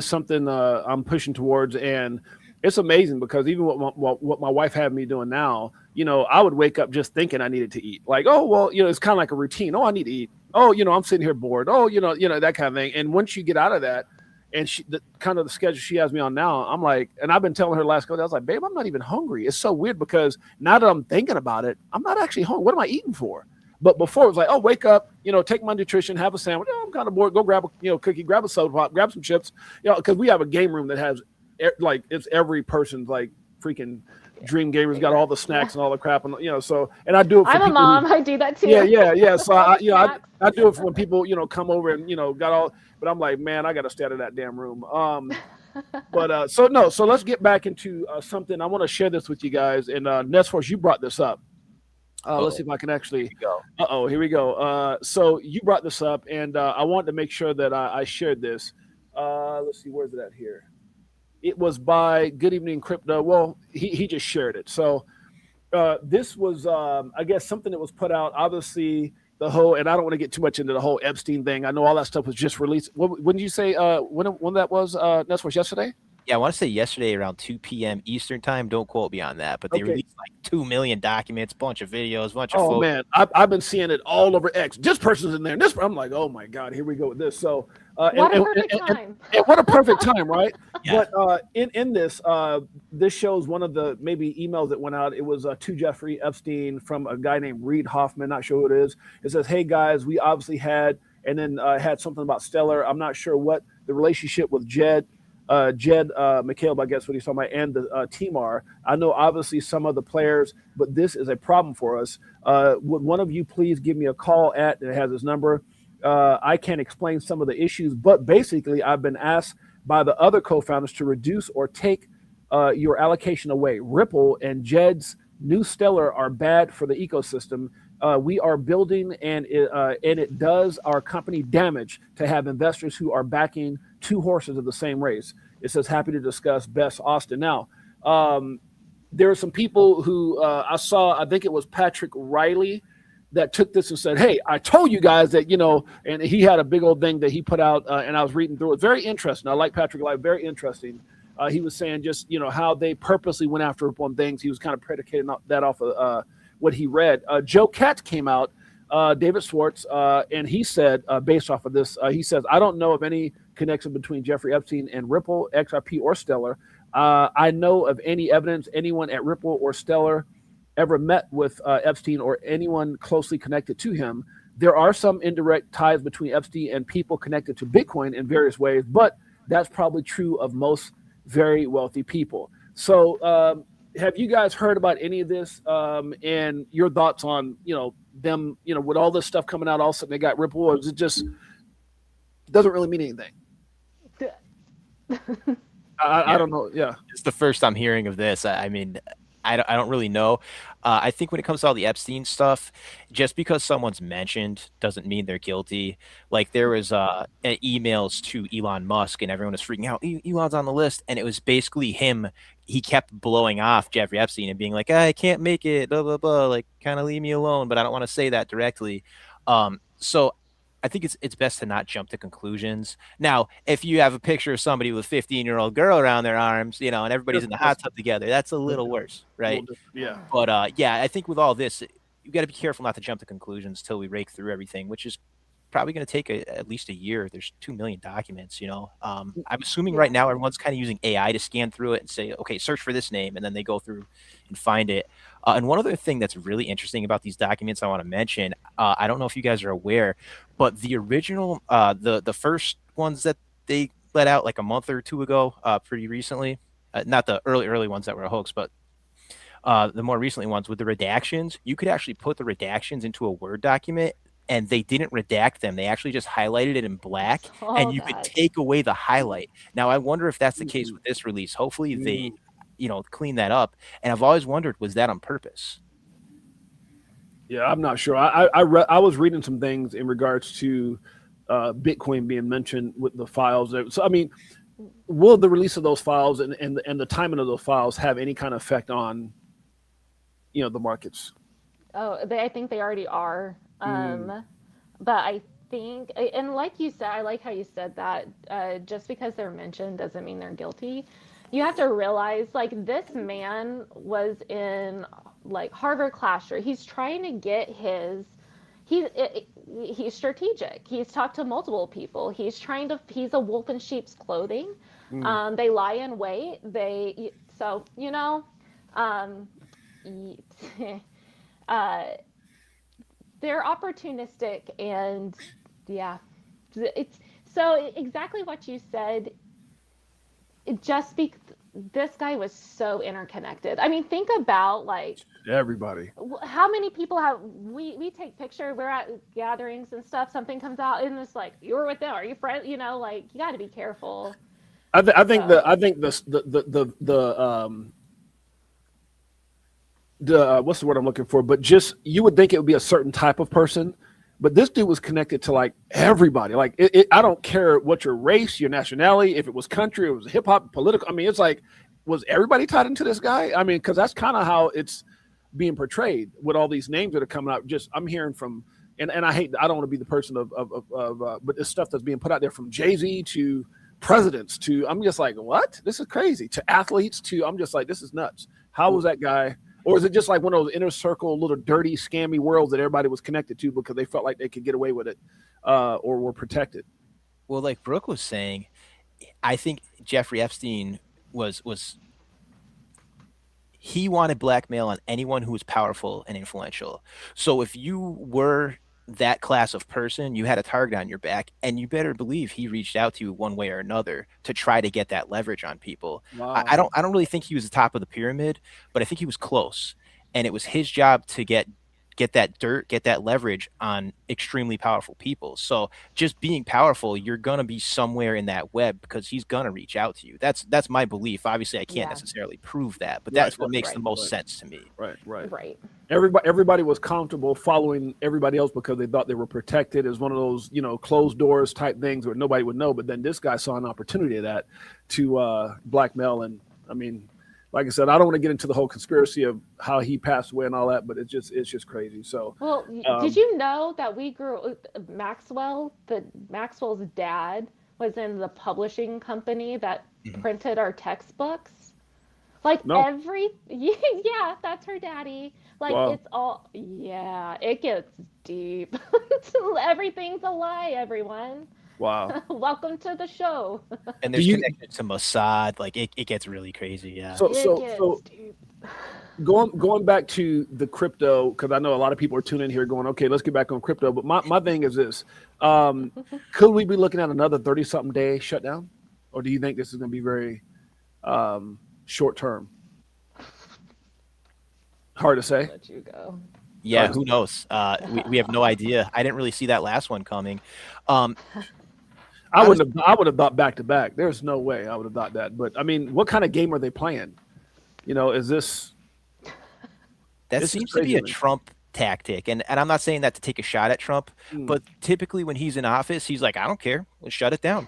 something I'm pushing towards, and it's amazing because even what my wife had me doing now, I would wake up just thinking I needed to eat. Like, oh well, it's kind of like a routine. Oh, I need to eat. Oh, I'm sitting here bored. Oh, that kind of thing. And once you get out of that, and the kind of the schedule she has me on now, I'm like, and I've been telling her last couple days, I was like, babe, I'm not even hungry. It's so weird because now that I'm thinking about it, I'm not actually hungry. What am I eating for? But before it was like, oh, wake up, take my nutrition, have a sandwich. Oh, I'm kind of bored. Go grab a cookie, grab a soda pop, grab some chips. Because we have a game room that has like it's every person's like freaking dream gamer's got all the snacks and all the crap, and so and I do it for I'm a mom. I do that too. Yeah. So I do it for when people come over and got all. But I'm like, man, I got to stay out of that damn room. But so let's get back into something. I want to share this with you guys. And Nesforce, you brought this up. Let's see if I can actually. Here we go. So you brought this up, and I wanted to make sure that I shared this. Let's see, where's it at here? It was by Good Evening Crypto. Well, he just shared it. So this was, I guess, something that was put out. Obviously, the whole, and I don't want to get too much into the whole Epstein thing. I know all that stuff was just released. When did you say when that was? That was yesterday? Yeah, I want to say yesterday around 2 p.m. Eastern time. Don't quote me on that, but they released like 2 million documents, bunch of videos, bunch of photos. Man, I've been seeing it all over X. This person's in there. I'm like, oh my God, here we go with this. So what a perfect time. And what a perfect time, right? Yeah. But in this, this shows one of the maybe emails that went out. It was to Jeffrey Epstein from a guy named Reed Hoffman. Not sure who it is. It says, hey guys, we obviously had, and then had something about Stellar. I'm not sure what the relationship with Jed McCaleb, I guess what he's talking about, and the team are. I know obviously some of the players, but this is a problem for us. Would one of you please give me a call at, and it has his number. I can't explain some of the issues, but basically I've been asked by the other co-founders to reduce or take your allocation away. Ripple and Jed's new Stellar are bad for the ecosystem. We are building, and it does our company damage to have investors who are backing two horses of the same race. It says, happy to discuss Best Austin. Now, there are some people who I saw, I think it was Patrick Riley, that took this and said, hey, I told you guys that, and he had a big old thing that he put out, and I was reading through it. Very interesting. I like Patrick Riley, very interesting. He was saying just, how they purposely went after upon things. He was kind of predicating that off of what he read. Joe Katz came out, David Schwartz, and he said, based off of this, he says, I don't know of any connection between Jeffrey Epstein and Ripple, XRP, or Stellar. I know of any evidence anyone at Ripple or Stellar ever met with Epstein or anyone closely connected to him. There are some indirect ties between Epstein and people connected to Bitcoin in various ways, but that's probably true of most very wealthy people. So have you guys heard about any of this, and your thoughts on, them, with all this stuff coming out, all of a sudden they got Ripple, or is it just doesn't really mean anything? I don't know. Yeah. It's the first I'm hearing of this. I mean, I don't really know. I think when it comes to all the Epstein stuff, just because someone's mentioned doesn't mean they're guilty. Like there was emails to Elon Musk, and everyone was freaking out. Elon's on the list, and it was basically him. He kept blowing off Jeffrey Epstein and being like, I can't make it, blah, blah, blah. Like, kind of leave me alone, but I don't want to say that directly. So I think it's best to not jump to conclusions. Now, if you have a picture of somebody with a 15-year-old girl around their arms, and everybody's in the hot tub together, that's a little worse, right? Yeah. But yeah, I think with all this, you got to be careful not to jump to conclusions till we rake through everything, which is probably going to take at least a year. There's 2 million documents, you know. I'm assuming right Yeah. now everyone's kind of using AI to scan through it and say, okay, search for this name, and then they go through and find it. And one other thing that's really interesting about these documents I want to mention, I don't know if you guys are aware, but the original, the first ones that they let out like a month or two ago, pretty recently, not the early ones that were a hoax, but the more recently ones with the redactions, you could actually put the redactions into a Word document and they didn't redact them. They actually just highlighted it in I black saw and you could that. take away the highlight. Now, I wonder if that's the case Mhm. with this release. Hopefully they, Mhm. clean that up. And I've always wondered, was that on purpose? Yeah, I'm not sure. I was reading some things in regards to Bitcoin being mentioned with the files. So I mean, will the release of those files and the timing of those files have any kind of effect on the markets? Oh, I think they already are. Mm, But I think, and like you said, I like how you said that. Just because they're mentioned doesn't mean they're guilty. You have to realize, like, this man was in like Harvard classroom. He's trying to get his. He's strategic. He's talked to multiple people. He's trying to. He's a wolf in sheep's clothing. mm. They lie in wait. So um, uh, they're opportunistic and yeah, it's so exactly what you said. It just be this guy was so interconnected. I mean, think about like Everybody. how many people have we take picture, we're at gatherings and stuff, something comes out and it's like you're with them, are you friends, like you got to be careful. So I think the what's the word I'm looking for? But just you would think it would be a certain type of person, but this dude was connected to like everybody. Like I don't care what your race, your nationality, if it was country, it was hip hop, political. I mean, it's like was everybody tied into this guy? I mean, because that's kind of how it's being portrayed with all these names that are coming out. Just I'm hearing from, and I don't want to be the person but this stuff that's being put out there from Jay-Z to presidents to I'm just like what this is crazy to athletes to I'm just like this is nuts. How was that guy? Or is it just like one of those inner circle, little dirty, scammy worlds that everybody was connected to because they felt like they could get away with it or were protected? Well, like Brooke was saying, I think Jeffrey Epstein was he wanted blackmail on anyone who was powerful and influential. So if you were that class of person, you had a target on your back, and you better believe he reached out to you one way or another to try to get that leverage on people. Wow. I don't really think he was the top of the pyramid, but I think he was close, and it was his job to get that dirt, get that leverage on extremely powerful people. So just being powerful, you're gonna be somewhere in that web because he's gonna reach out to you. That's my belief. Obviously, I can't yeah, necessarily prove that, but Right, that's what right, makes the right, most right, sense to me. right. right. Everybody was comfortable following everybody else because they thought they were protected. It was one of those, closed doors type things where nobody would know. But then this guy saw an opportunity of that to blackmail. And I mean, like I said, I don't want to get into the whole conspiracy of how he passed away and all that, but it's just crazy. So, Well, did um, you know that we grew Maxwell's dad was in the publishing company that Mhm. printed our textbooks? Like no, yeah, that's her daddy. Like wow, it's all, yeah, it gets deep. Everything's a lie, everyone. wow. Welcome to the show. And Do there's you connection to Mossad. Like it gets really crazy. Yeah. so It so gets so deep. going back to the crypto because I know a lot of people are tuning in here going, okay, let's get back on crypto. But my thing is this: could we be looking at another 30 something day shutdown, or do you think this is going to be very short term? Hard to say. Let you go. Yeah, Hard to who say. knows? We have no idea. I didn't really see that last one coming. Um, honestly, I would have thought back to back. There's no way I would have thought that. But I mean, what kind of game are they playing? Is this that this is seems to crazy be a to me. Trump tactic, and I'm not saying that to take a shot at Trump, Mm, but typically when he's in office, he's like, I don't care, let's shut it down.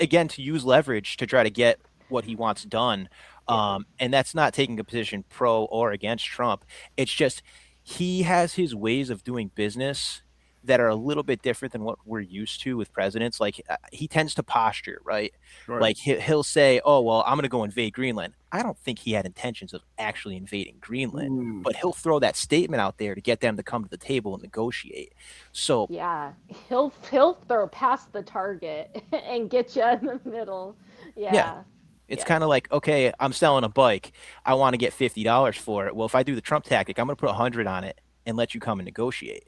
Again, to use leverage to try to get what he wants done, Yeah. and that's not taking a position pro or against Trump. It's just he has his ways of doing business that are a little bit different than what we're used to with presidents. Like he tends to posture, right? Right. Like he'll say, "Oh, well, I'm going to go invade Greenland." I don't think he had intentions of actually invading Greenland, but he'll throw that statement out there to get them to come to the table and negotiate. So Yeah, he'll throw past the target and get you in the middle. yeah, Yeah. it's Yeah. kind of like, okay, I'm selling a bike. I want to get $50 for it. Well, if I do the Trump tactic, I'm going to put 100 on it and let you come and negotiate.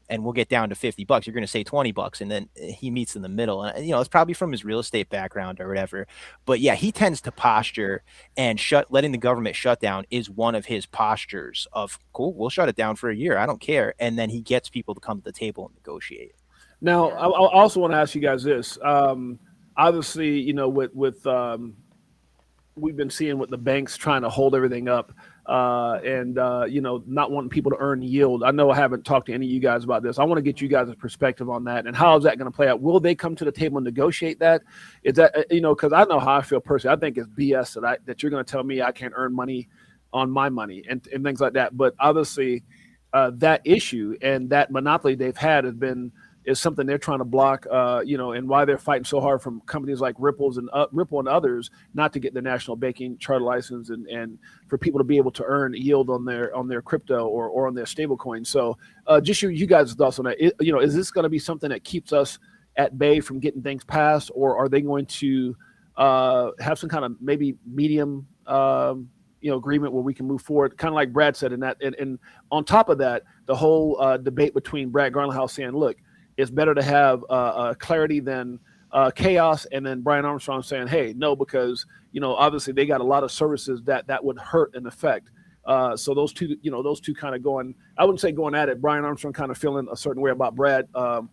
And we'll get down to $50. You're going to say $20, and then he meets in the middle. And it's probably from his real estate background or whatever. But yeah, he tends to posture, and letting the government shut down is one of his postures of, cool, we'll shut it down for a year. I don't care. And then he gets people to come to the table and negotiate. Now, Yeah. I also want to ask you guys this. Obviously, with we've been seeing with the banks trying to hold everything up, and not wanting people to earn yield. I know I haven't talked to any of you guys about this. I want to get you guys' perspective on that, and how is that going to play out? Will they come to the table and negotiate that? Is that because I know how I feel personally. I think it's BS that you're going to tell me I can't earn money on my money and things like that. But obviously, that issue and that monopoly they've had is something they're trying to block, and why they're fighting so hard from companies like Ripple and others not to get the national banking charter license and for people to be able to earn yield on their crypto or on their stable coin. So just you guys' thoughts on that. Is this going to be something that keeps us at bay from getting things passed, or are they going to have some kind of maybe medium agreement where we can move forward, kind of like Brad said in that, and on top of that, the whole debate between Brad Garlinghouse saying, look, it's better to have clarity than chaos, and then Brian Armstrong saying, hey, no, because obviously they got a lot of services that would hurt and affect. So those two kind of going, I wouldn't say going at it. Brian Armstrong kind of feeling a certain way about Brad. Go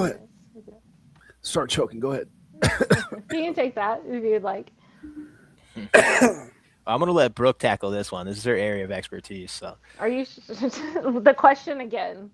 ahead. Start choking. Go ahead. You can take that if you'd like. I'm going to let Brooke tackle this one. This is her area of expertise. So, Are you the question again?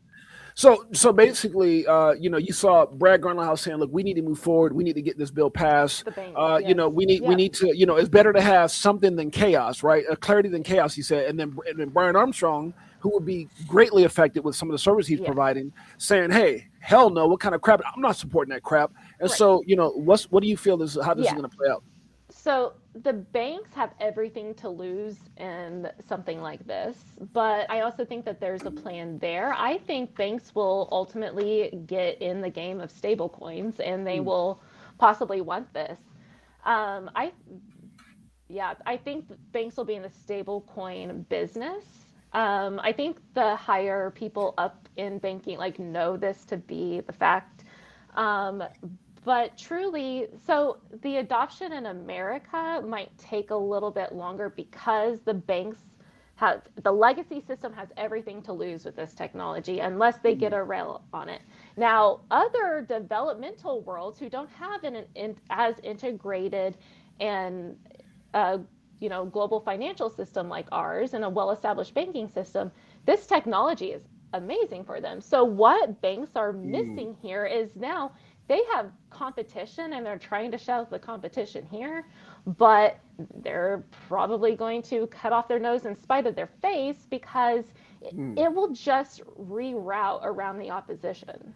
So basically, you saw Brad Garlinghouse saying, "Look, we need to move forward. We need to get this bill passed. The bank, yes. We need to. It's better to have something than chaos, right? Clarity than chaos." He said, and then Brian Armstrong, who would be greatly affected with some of the service he's providing, saying, "Hey, hell no! What kind of crap? I'm not supporting that crap." And so, what do you feel how this is going to play out? So the banks have everything to lose in something like this, but I also think that there's a plan there. I think banks will ultimately get in the game of stable coins, and they will possibly want this. I think banks will be in the stable coin business. I think the higher people up in banking know this to be the fact. But truly, so the adoption in America might take a little bit longer because the legacy system has everything to lose with this technology unless they get a rail on it. Now, other developmental worlds who don't have as integrated and global financial system like ours and a well-established banking system, this technology is amazing for them. So what banks are missing here is now they have competition and they're trying to shove the competition here, but they're probably going to cut off their nose in spite of their face because it will just reroute around the opposition.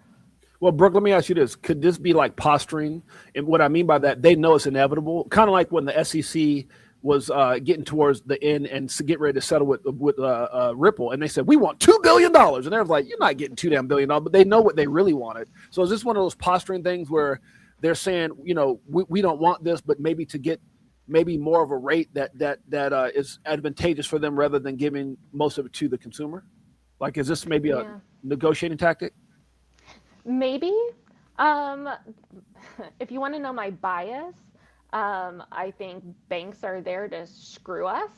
Well, Brooke, let me ask you this. Could this be like posturing? And what I mean by that, they know it's inevitable, kind of like when the SEC was getting towards the end and to get ready to settle with Ripple, and they said we want $2 billion, and they're like, "You're not getting $2 billion," but they know what they really wanted. So is this one of those posturing things where they're saying, we don't want this, but maybe to get maybe more of a rate that is advantageous for them rather than giving most of it to the consumer? Like, is this maybe a negotiating tactic? Maybe. If you want to know my bias, I think banks are there to screw us.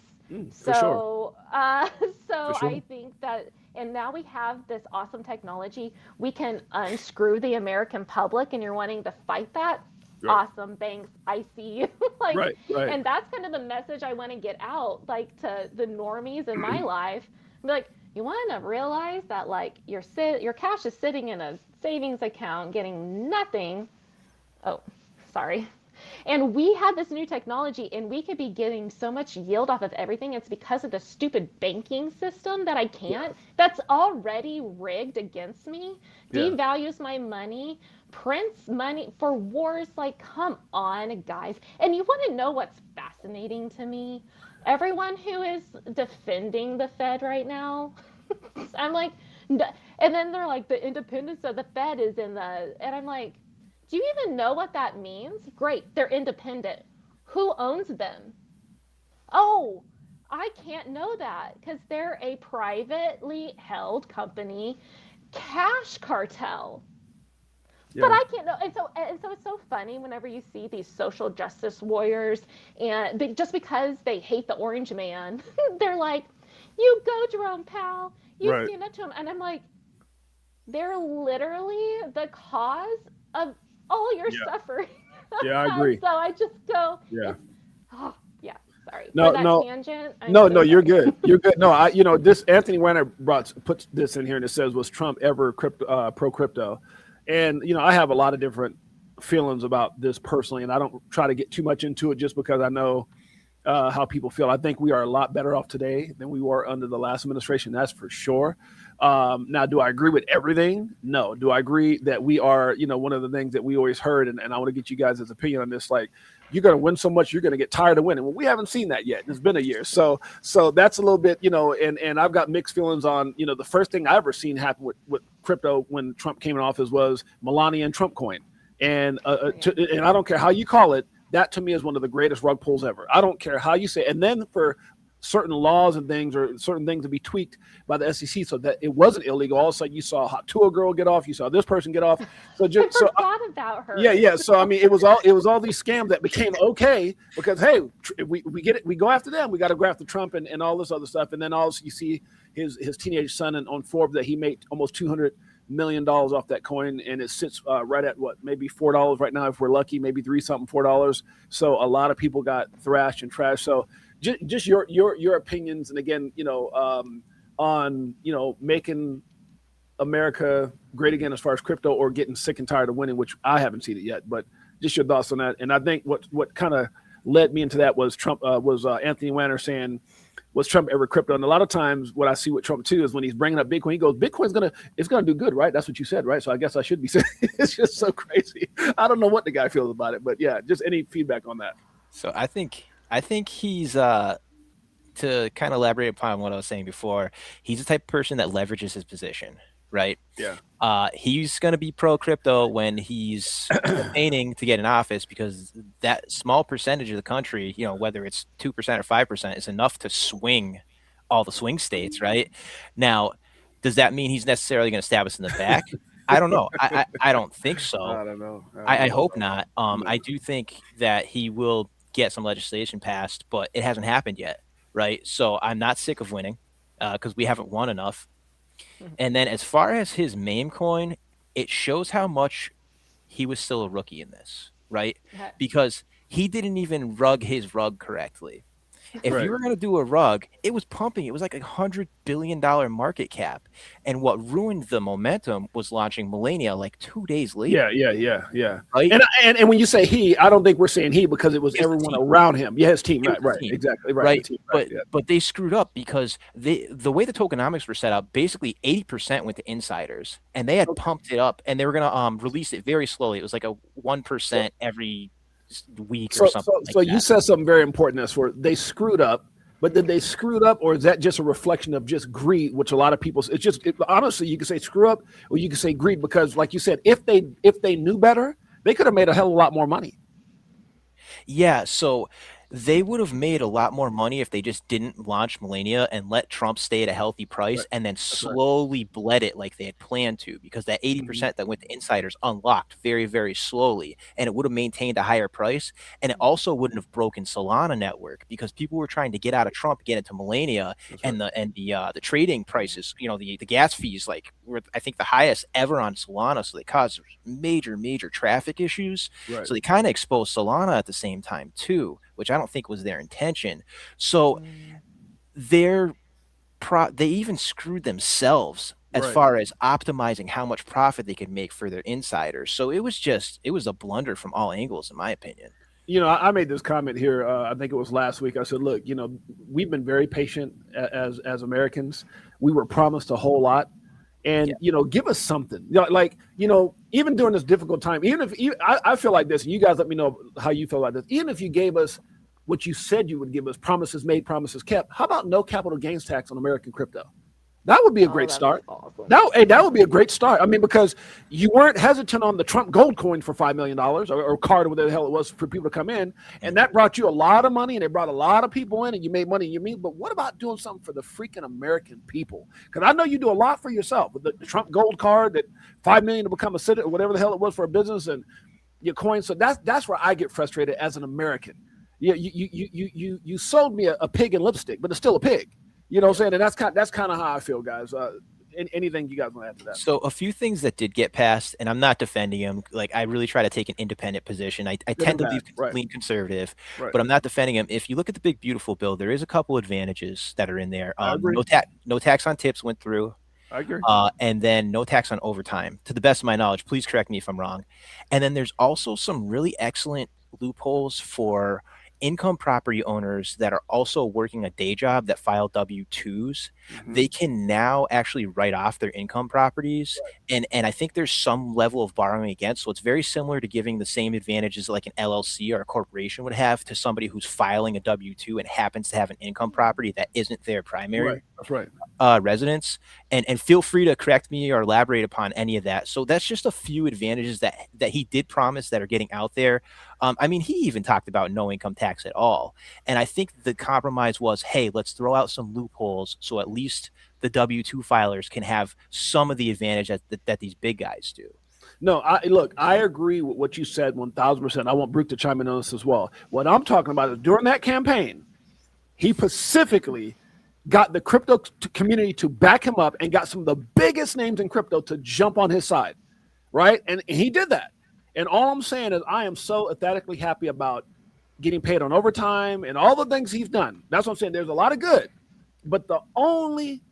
So I think that, and now we have this awesome technology. We can unscrew the American public, and you're wanting to fight that? Right. Awesome, banks. I see you. Right. And that's kind of the message I want to get out, to the normies in my life. Be like, you want to realize that your cash is sitting in a savings account getting nothing. Oh, sorry. And we had this new technology and we could be getting so much yield off of everything. It's because of the stupid banking system that I can't, that's already rigged against me, Yeah. devalues my money, prints money for wars. Like, come on, guys. And you want to know what's fascinating to me? Everyone who is defending the Fed right now, I'm like, and then they're like, the independence of the Fed is in the, and I'm like, do you even know what that means? Great, they're independent. Who owns them? Oh, I can't know that because they're a privately held company, cash cartel. Yeah. But I can't know, and so it's so funny whenever you see these social justice warriors, and just because they hate the orange man, they're like, "You go, Jerome Powell. You Right. stand up to him," and I'm like, they're literally the cause of all your suffering. Yeah, I agree. So I just go, Yeah. oh, yeah, sorry No, for that no. tangent. No, so no, you're sorry. good. You're good. No, this Anthony Weiner puts this in here and it says, was Trump ever pro crypto? And, I have a lot of different feelings about this personally, and I don't try to get too much into it just because I know how people feel. I think we are a lot better off today than we were under the last administration. That's for sure. Now, do I agree with everything? No. Do I agree that we are, one of the things that we always heard, and I want to get you guys' opinion on this, like, you're going to win so much, you're going to get tired of winning. Well, we haven't seen that yet. It's been a year. So that's a little bit, and I've got mixed feelings on, the first thing I ever seen happen with crypto when Trump came in office was Melania and Trump coin. And I don't care how you call it, that to me is one of the greatest rug pulls ever. I don't care how you say it. And then for certain laws and things or certain things to be tweaked by the SEC so that it wasn't illegal, all of a sudden you saw a hot tour girl get off, you saw this person get off. So just I forgot about her. Yeah. So I mean, it was all these scams that became okay because hey, we get it, we go after them, we got to go after Trump and all this other stuff. And then also you see his teenage son on Forbes that he made almost $200 million off that coin, and it sits right at maybe $4 right now if we're lucky, maybe $4. So a lot of people got thrashed and trashed. So just your opinions, and again, on making America great again as far as crypto, or getting sick and tired of winning, which I haven't seen it yet, but just your thoughts on that. And I think what kind of led me into that was Trump was Anthony Weiner saying, was Trump ever crypto? And a lot of times what I see with Trump too is when he's bringing up Bitcoin, he goes, Bitcoin's gonna do good, right? That's what you said, right? So I guess I should be saying it's just so crazy. I don't know what the guy feels about it, but yeah, just any feedback on that. So I think he's to kind of elaborate upon what I was saying before, he's the type of person that leverages his position, right? Yeah. He's going to be pro crypto when he's campaigning to get in office, because that small percentage of the country, whether it's 2% or 5%, is enough to swing all the swing states, right? Now, does that mean he's necessarily going to stab us in the back? I don't know. I don't think so. I don't know. I hope not. I do think that he will get some legislation passed, but it hasn't happened yet, right? So I'm not sick of winning because we haven't won enough. And then as far as his meme coin, it shows how much he was still a rookie in this, right? Yeah. Because he didn't even rug his rug correctly. If Right. you were going to do a rug, it was pumping. It was like $100 billion market cap. And what ruined the momentum was launching Melania like 2 days later. Yeah. Right? And when you say he, I don't think we're saying he because it was It's the everyone team. around him. Yeah, his team. It was the Right. team. Exactly. Right. Right. The team, But they screwed up because the way the tokenomics were set up, basically 80% went to insiders, and they had pumped it up, and they were going to release it very slowly. It was like a 1% every week or something like so that. you said something very important as for they screwed up. But did they screw it up, or is that just a reflection of just greed, which a lot of people? It's just honestly, you can say screw up, or you can say greed, because, like you said, if they knew better, they could have made a hell of a lot more money. Yeah, so they would have made a lot more money if they just didn't launch Melania and let Trump stay at a healthy price, Right. and then right. slowly bled it like they had planned to, because that 80% that went to insiders unlocked very, very slowly, and it would have maintained a higher price. And it also wouldn't have broken Solana network, because people were trying to get out of Trump, get into Melania, That's and the trading prices, the gas fees were, I think, the highest ever on Solana, so they caused major traffic issues. Right. So they kind of exposed Solana at the same time too, which I don't think was their intention. So they even screwed themselves as Right. far as optimizing how much profit they could make for their insiders. So it was a blunder from all angles, in my opinion. I made this comment here. I think it was last week. I said, look, we've been very patient as Americans. We were promised a whole lot. And, give us something, even during this difficult time, I feel like this, and you guys let me know how you feel like this. Even if you gave us what you said you would give us, promises made, promises kept, how about no capital gains tax on American crypto? That would be a great start. Awesome. That would be a great start. I mean, because you weren't hesitant on the Trump gold coin for $5 million or card or whatever the hell it was for people to come in. And that brought you a lot of money and it brought a lot of people in and you made money. But what about doing something for the freaking American people? Because I know you do a lot for yourself with the Trump gold card, that $5 million to become a citizen or whatever the hell it was for a business and your coins. So that's where I get frustrated as an American. You sold me a pig in lipstick, but it's still a pig. You know what I'm saying? And that's kind of how I feel, guys. Anything you guys want to add to that? So a few things that did get passed, and I'm not defending him. Like, I really try to take an independent position. I tend to lean conservative, but I'm not defending him. If you look at the big, beautiful bill, there is a couple advantages that are in there. No tax on tips went through. I agree. And then no tax on overtime, to the best of my knowledge. Please correct me if I'm wrong. And then there's also some really excellent loopholes for income property owners that are also working a day job that file W-2s. They can now actually write off their income properties. And I think there's some level of borrowing against. So it's very similar to giving the same advantages like an LLC or a corporation would have to somebody who's filing a W-2 and happens to have an income property that isn't their primary residence. And feel free to correct me or elaborate upon any of that. So that's just a few advantages that he did promise that are getting out there. I mean, he even talked about no income tax at all. And I think the compromise was, hey, let's throw out some loopholes so at least the W-2 filers can have some of the advantage that these big guys do. No, I agree with what you said 1,000%. I want Brooke to chime in on this as well. What I'm talking about is during that campaign, he specifically got the crypto community to back him up and got some of the biggest names in crypto to jump on his side, right? And he did that. And all I'm saying is I am so aesthetically happy about getting paid on overtime and all the things he's done. That's what I'm saying. There's a lot of good. But the only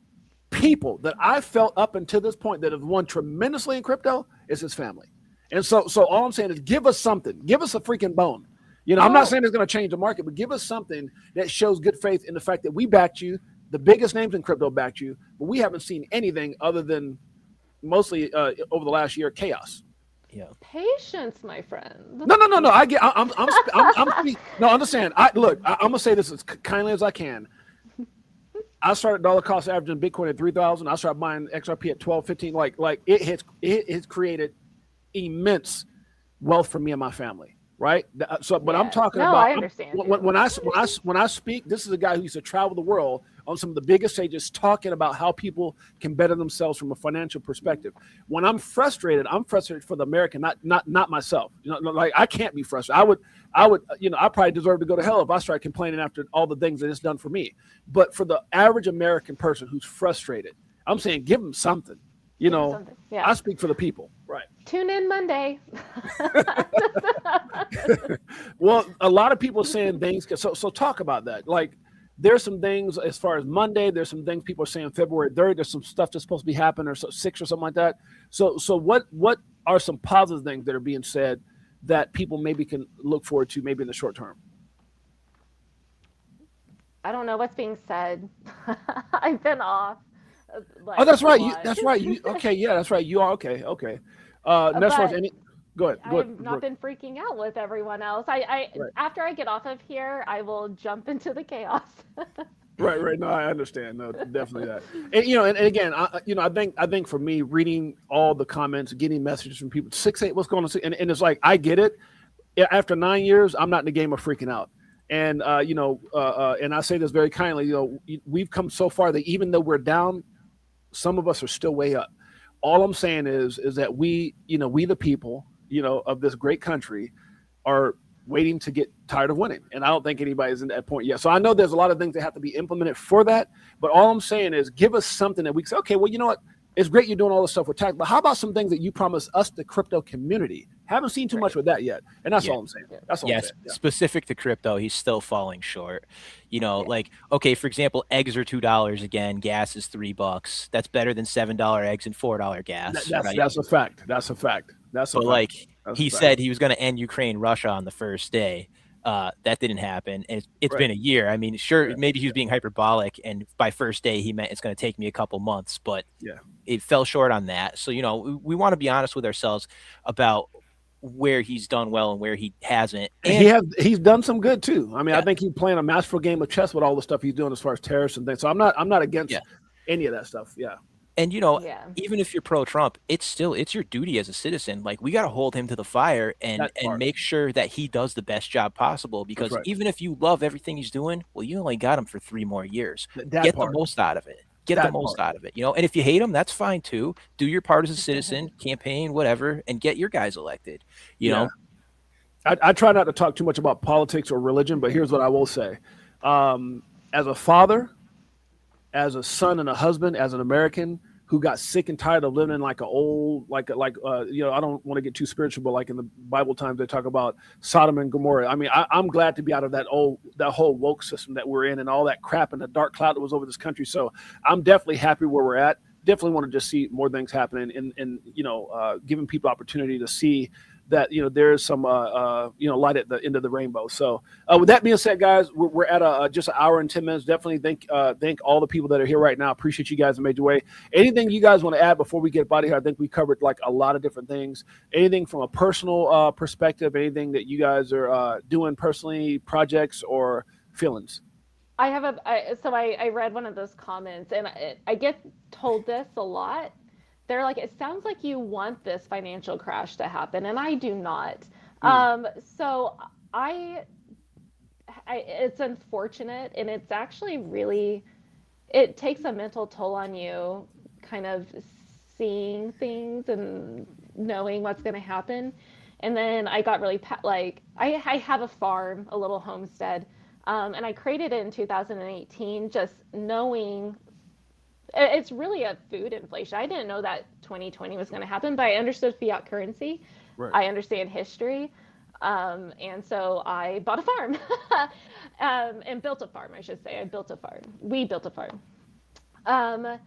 people that I felt up until this point that have won tremendously in crypto is his family. And so all I'm saying is give us something. Give us a freaking bone. I'm not saying it's going to change the market, but give us something that shows good faith in the fact that we backed you. The biggest names in crypto backed you, but we haven't seen anything other than mostly over the last year chaos. Yeah. Patience, my friend. No. I get. I'm no. Understand. I'm gonna say this as kindly as I can. I started dollar cost averaging Bitcoin at 3,000. I started buying XRP at 12, 15. Like it has created immense wealth for me and my family. Right. So, but I'm talking about. I understand. When I speak, this is a guy who used to travel the world on some of the biggest stages, talking about how people can better themselves from a financial perspective. When I'm frustrated for the American, not myself. Like I can't be frustrated. I would. I probably deserve to go to hell if I start complaining after all the things that it's done for me. But for the average American person who's frustrated, I'm saying give them something. I speak for the people. Right. Tune in Monday. Well, a lot of people are saying things. So talk about that. Like, there's some things as far as Monday. There's some things people are saying February 3rd. There's some stuff that's supposed to be happening or 6 or something like that. So what are some positive things that are being said that people maybe can look forward to maybe in the short term? I don't know what's being said. I've been off. Like, that's right. That's right. Okay. Yeah, that's right. You are okay. Next one. Go ahead. I've not been freaking out with everyone else. After I get off of here, I will jump into the chaos. Right. No, I understand. No, definitely that. And again, I think for me, reading all the comments, getting messages from people, 6-8, what's going on? And it's like, I get it. After 9 years, I'm not in the game of freaking out. And and I say this very kindly. We've come so far that even though we're down, some of us are still way up. All I'm saying is that we the people, of this great country are waiting to get tired of winning. And I don't think anybody's in that point yet. So I know there's a lot of things that have to be implemented for that. But all I'm saying is give us something that we can say, okay, well, you know what? It's great you're doing all this stuff with tax, but how about some things that you promised us, the crypto community? Haven't seen too much with that yet. And that's all I'm saying. That's all I'm saying. Yeah. Specific to crypto, he's still falling short. Like, okay, for example, eggs are $2 again, gas is $3. That's better than $7 eggs and $4 gas. That's a fact. That's a fact. He said he was going to end Ukraine, Russia on the first day. That didn't happen. And it's Right. been a year. I mean, sure, Yeah. maybe he was being hyperbolic, and by first day he meant it's going to take me a couple months, but Yeah. it fell short on that. So, we want to be honest with ourselves about where he's done well and where he hasn't. And And he's done some good too. I mean, I yeah, think he's playing a masterful game of chess with all the stuff he's doing as far as terrorists and things. So I'm not against yeah. any of that stuff. Yeah. And Yeah. even if you're pro-Trump, it's your duty as a citizen. Like, we got to hold him to the fire and That part. make sure that he does the best job possible. That's Because right. even if you love everything he's doing, well, you only got him for 3 more years. That Get the part. most out of it. Get the That most part. out of it. And if you hate him, that's fine too. Do your part as a citizen, campaign, whatever, and get your guys elected. You Yeah. know, I try not to talk too much about politics or religion, but here's what I will say. As a father, as a son and a husband, as an American who got sick and tired of living in like an old, I don't want to get too spiritual, but like in the Bible times, they talk about Sodom and Gomorrah. I mean, I'm glad to be out of that whole woke system that we're in and all that crap and the dark cloud that was over this country. So I'm definitely happy where we're at. Definitely want to just see more things happening and giving people opportunity to see that there's some light at the end of the rainbow. So with that being said, guys, we're at just an hour and 10 minutes. Definitely thank all the people that are here right now. Appreciate you guys in a major way. Anything you guys want to add before we get out of here? I think we covered like a lot of different things. Anything from a personal perspective? Anything that you guys are doing personally, projects or feelings? I read one of those comments, and I get told this a lot. They're like, it sounds like you want this financial crash to happen, and I do not. So I, it's unfortunate, and it's actually really, it takes a mental toll on you, kind of seeing things and knowing what's going to happen. And then I got really like I have a farm, a little homestead, and I created it in 2018, just knowing it's really a food inflation. I didn't know that 2020 was going to happen, but I understood fiat currency. Right. I understand history. And so I bought a farm and built a farm, I should say. I built a farm. We built a farm. And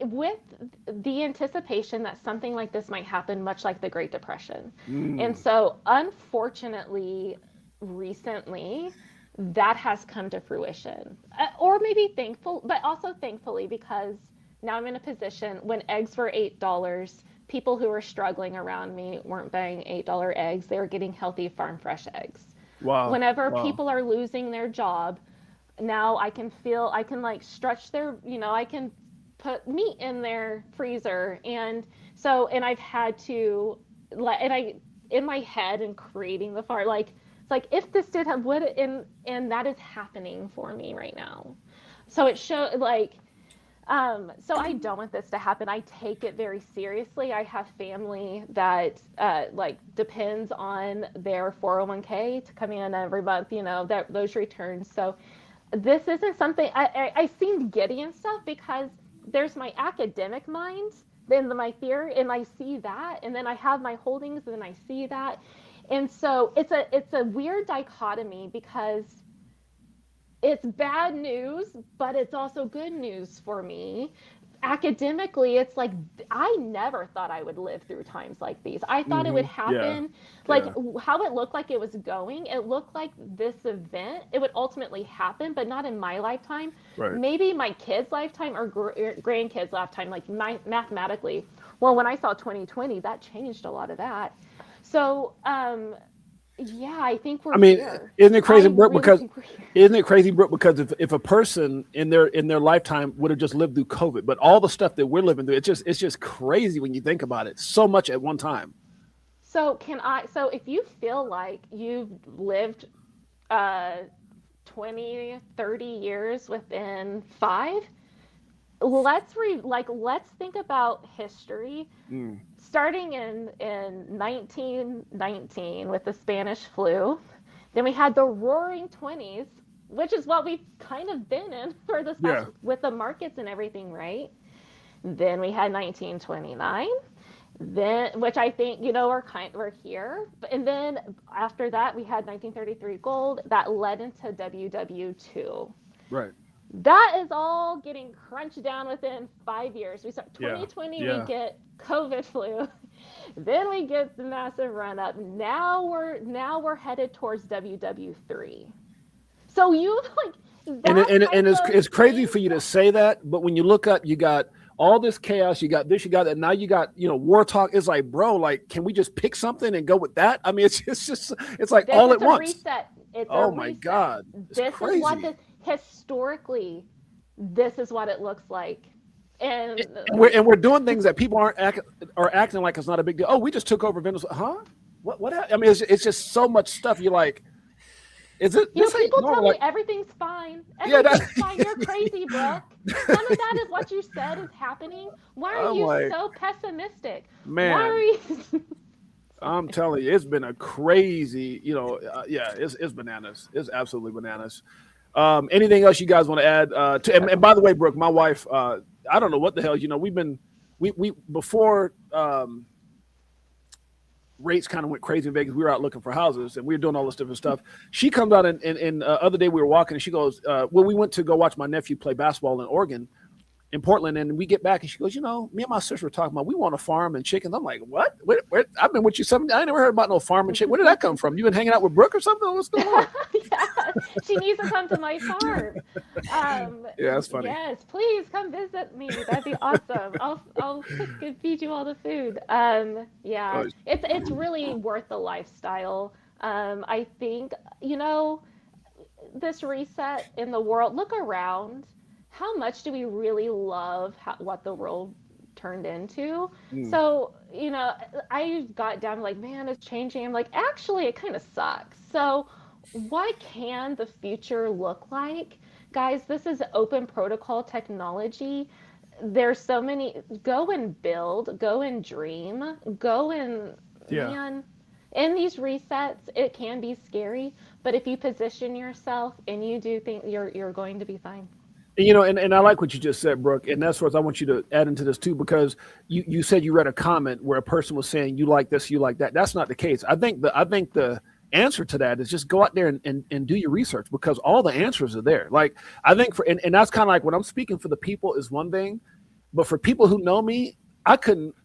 with the anticipation that something like this might happen, much like the Great Depression. And so, unfortunately, recently, that has come to fruition. Or maybe thankful, but also thankfully, because now I'm in a position when eggs were $8, people who were struggling around me weren't buying $8 eggs. They were getting healthy farm fresh eggs. Wow. Whenever Wow. people are losing their job, now I can like stretch I can put meat in their freezer. And I've had to, in my head and creating the farm, like, it's like, if this did have, and that is happening for me right now. So it showed like, so I don't want this to happen. I take it very seriously. I have family that depends on their 401k to come in every month, those returns. So this isn't something I seem giddy and stuff because there's my academic mind, then my theory, and I see that, and then I have my holdings, and then I see that, and so it's a weird dichotomy because it's bad news, but it's also good news for me. Academically, it's like I never thought I would live through times like these. I thought it would happen, how it looked like it was going. It looked like this event, it would ultimately happen, but not in my lifetime. Right. Maybe my kids' lifetime or grandkids' lifetime, like mathematically. Well, when I saw 2020, that changed a lot of that. So, yeah, I think we're here. Isn't it crazy, Brooke? Really Because if a person in their lifetime would have just lived through COVID, but all the stuff that we're living through, it's just crazy when you think about it. So much at one time. So if you feel like you've lived 20, 30 years within 5, let's think about history. Starting in 1919 with the Spanish flu, then we had the Roaring 20s, which is what we've kind of been in for this past, with the markets and everything, right? Then we had 1929, then, which I think we're here, and then after that we had 1933 gold that led into WW2. Right. That is all getting crunched down within 5 years. We start 2020, we get COVID flu. Then we get the massive run up. Now we're headed towards WW3. So you like And that type of it's crazy thing? for you to say that, but when you look up, you got all this chaos, you got this, you got that. Now you got war talk. It's like, bro, like, can we just pick something and go with that? I mean, it's like This all is at a once. reset. It's a Oh my reset. God, it's This is what crazy. historically, this is what it looks like. And And we're doing things that people are acting like it's not a big deal. Oh, we just took over Venezuela, huh? What? I mean, it's just so much stuff. You're like, is it? you know, This ain't people tell normal. me Like, everything's fine. yeah, Everything's fine. You're crazy, Brooke. None of that is what you said is happening. Why are I'm you like, so pessimistic? Why are man, you? I'm telling you, it's been a crazy, yeah, it's bananas. It's absolutely bananas. Anything else you guys want to add? And by the way, Brooke, my wife, I don't know what the hell, we before rates kind of went crazy in Vegas. We were out looking for houses and we were doing all this different stuff. She comes out and other day we were walking and she goes, well, we went to go watch my nephew play basketball in Oregon, in Portland, and we get back and she goes, me and my sister were talking about we want a farm and chickens. I'm like, what? Where? I've been with you 7 I never heard about no farm and chicken. Where did that come from? You been hanging out with Brooke or something? What's going on? Yeah, she needs to come to my farm. Yeah, that's funny. Yes, please come visit me. That'd be awesome. I'll cook and feed you all the food. Yeah, Oh, it's really worth the lifestyle. I think this reset in the world. Look around. How much do we really love what the world turned into? So, I got down like, man, it's changing. I'm like, actually, it kind of sucks. So, what can the future look like? Guys, this is open protocol technology. There's so many. Go and build, go and dream, go and, yeah. man, in these resets, it can be scary, but if you position yourself and you do think you're going to be fine. And I like what you just said, Brooke, and that's what I want you to add into this too, because you said you read a comment where a person was saying you like this, you like that. That's not the case. I think the answer to that is just go out there and do your research, because all the answers are there. Like, I think and that's kind of like when I'm speaking for the people is one thing, but for people who know me, I couldn't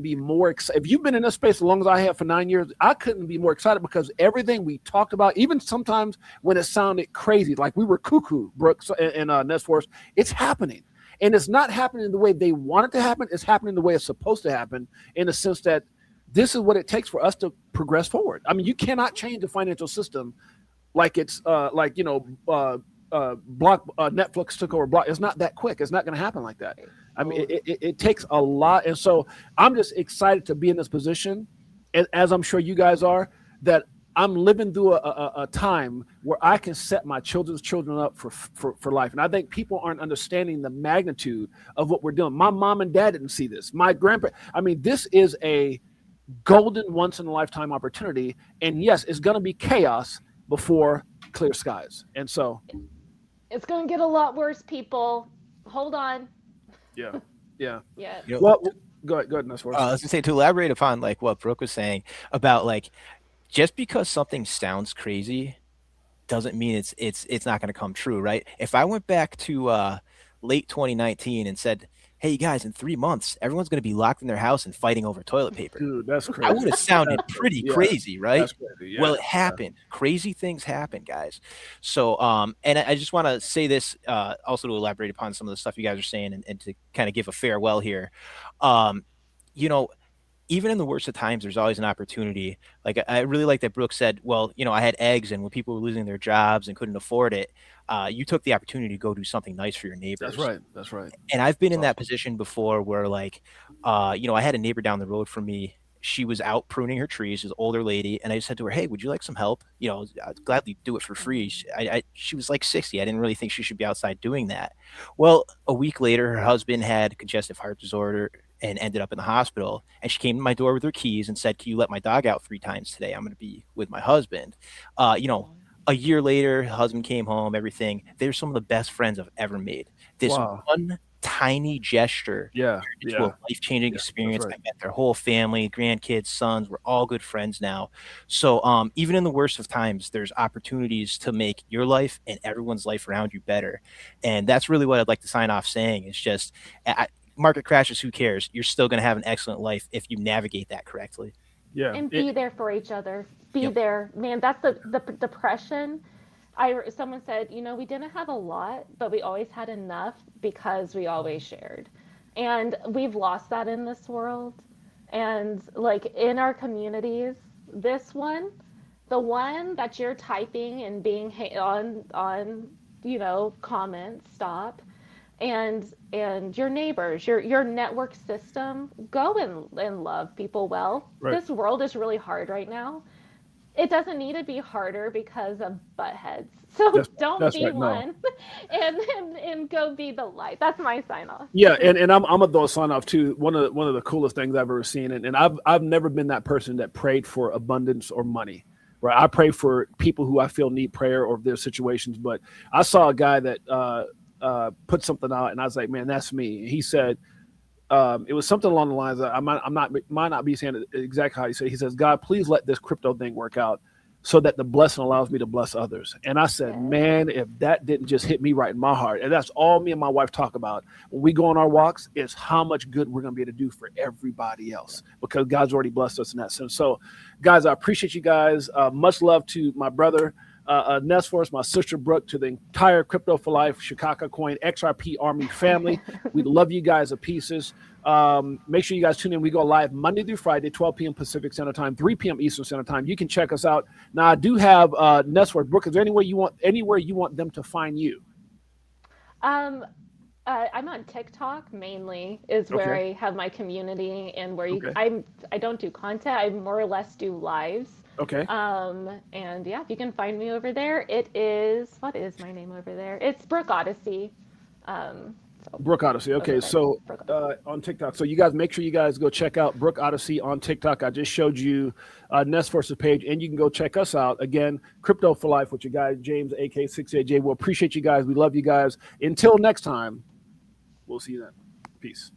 be more excited. If you've been in this space as long as I have for 9 years, I couldn't be more excited, because everything we talked about, even sometimes when it sounded crazy, like we were cuckoo, Brooks and Nesforce, it's happening. And it's not happening the way they want it to happen. It's happening the way it's supposed to happen, in the sense that this is what it takes for us to progress forward. I mean, you cannot change the financial system like it's Netflix took over Block. It's not that quick. It's not going to happen like that. I mean, it takes a lot. And so I'm just excited to be in this position, as I'm sure you guys are, that I'm living through a time where I can set my children's children up for life. And I think people aren't understanding the magnitude of what we're doing. My mom and dad didn't see this. My grandpa, I mean, this is a golden once in a lifetime opportunity. And yes, it's going to be chaos before clear skies. And so it's going to get a lot worse, people. Hold on. Yeah. Yeah. Well, go ahead, Nestor. I was gonna say, to elaborate upon like what Brooke was saying about, like, just because something sounds crazy doesn't mean it's not going to come true, right? If I went back to late 2019 and said, hey, you guys, in 3 months, everyone's going to be locked in their house and fighting over toilet paper. Dude, that's crazy. I would have sounded pretty crazy, right? That's crazy. Yeah. Well, it happened. Crazy things happen, guys. So, and I just want to say this also to elaborate upon some of the stuff you guys are saying, and to kind of give a farewell here. Even in the worst of times, there's always an opportunity. Like, I really like that Brooke said, well, I had eggs, and when people were losing their jobs and couldn't afford it, you took the opportunity to go do something nice for your neighbors. That's right. And I've been in that position before where, like, I had a neighbor down the road from me. She was out pruning her trees. She's an older lady. And I said to her, hey, would you like some help? I'd gladly do it for free. She was like 60. I didn't really think she should be outside doing that. Well, a week later, her husband had congestive heart disorder and ended up in the hospital. And she came to my door with her keys and said, can you let my dog out 3 times today? I'm going to be with my husband. A year later, her husband came home, everything. They're some of the best friends I've ever made. This one tiny gesture into a life-changing experience. Right. I met their whole family, grandkids, sons. We're all good friends now. So even in the worst of times, there's opportunities to make your life and everyone's life around you better. And that's really what I'd like to sign off saying. It's just, market crashes, who cares? You're still going to have an excellent life if you navigate that correctly. Yeah. And be there for each other. Be Yep. there, man. That's the depression. Someone said, you know, we didn't have a lot, but we always had enough because we always shared. And we've lost that in this world. And like in our communities, this one, the one that you're typing and being on, you know, comments, stop, and your neighbors, your network system, go and love people well. Right. This world is really hard right now. It doesn't need to be harder because of butt heads. So don't be right, no. one, and go be the light. That's my sign off. Yeah, and I'm gonna throw a sign off too. One of the coolest things I've ever seen, and I've never been that person that prayed for abundance or money. Right, I pray for people who I feel need prayer or their situations. But I saw a guy that put something out, and I was like, man, that's me. He said, it was something along the lines of, might not be saying it exactly how he said. He says, God, please let this crypto thing work out so that the blessing allows me to bless others. And I said, man, if that didn't just hit me right in my heart. And that's all me and my wife talk about when we go on our walks, is how much good we're going to be able to do for everybody else, because God's already blessed us in that sense. So guys, I appreciate you guys. Much love to my brother, Nestforce, my sister Brooke, to the entire Crypto4Life, Chicago Coin, XRP Army family. We love you guys to pieces. Make sure you guys tune in. We go live Monday through Friday, 12 p.m. Pacific Standard Time, 3 p.m. Eastern Standard Time. You can check us out. Now, I do have Nestforce. Brooke, is there anywhere you want them to find you? I'm on TikTok mainly, is where I have my community, and where I don't do content. I more or less do lives. Okay. And yeah, you can find me over there. What is my name over there? It's Brooke Odyssey. Brooke Odyssey. Okay, so on TikTok. So you guys, make sure you guys go check out Brooke Odyssey on TikTok. I just showed you Nestforce's page, and you can go check us out. Again, Crypto4Life with your guy, James, AK68J. We'll appreciate you guys. We love you guys. Until next time, we'll see you then. Peace.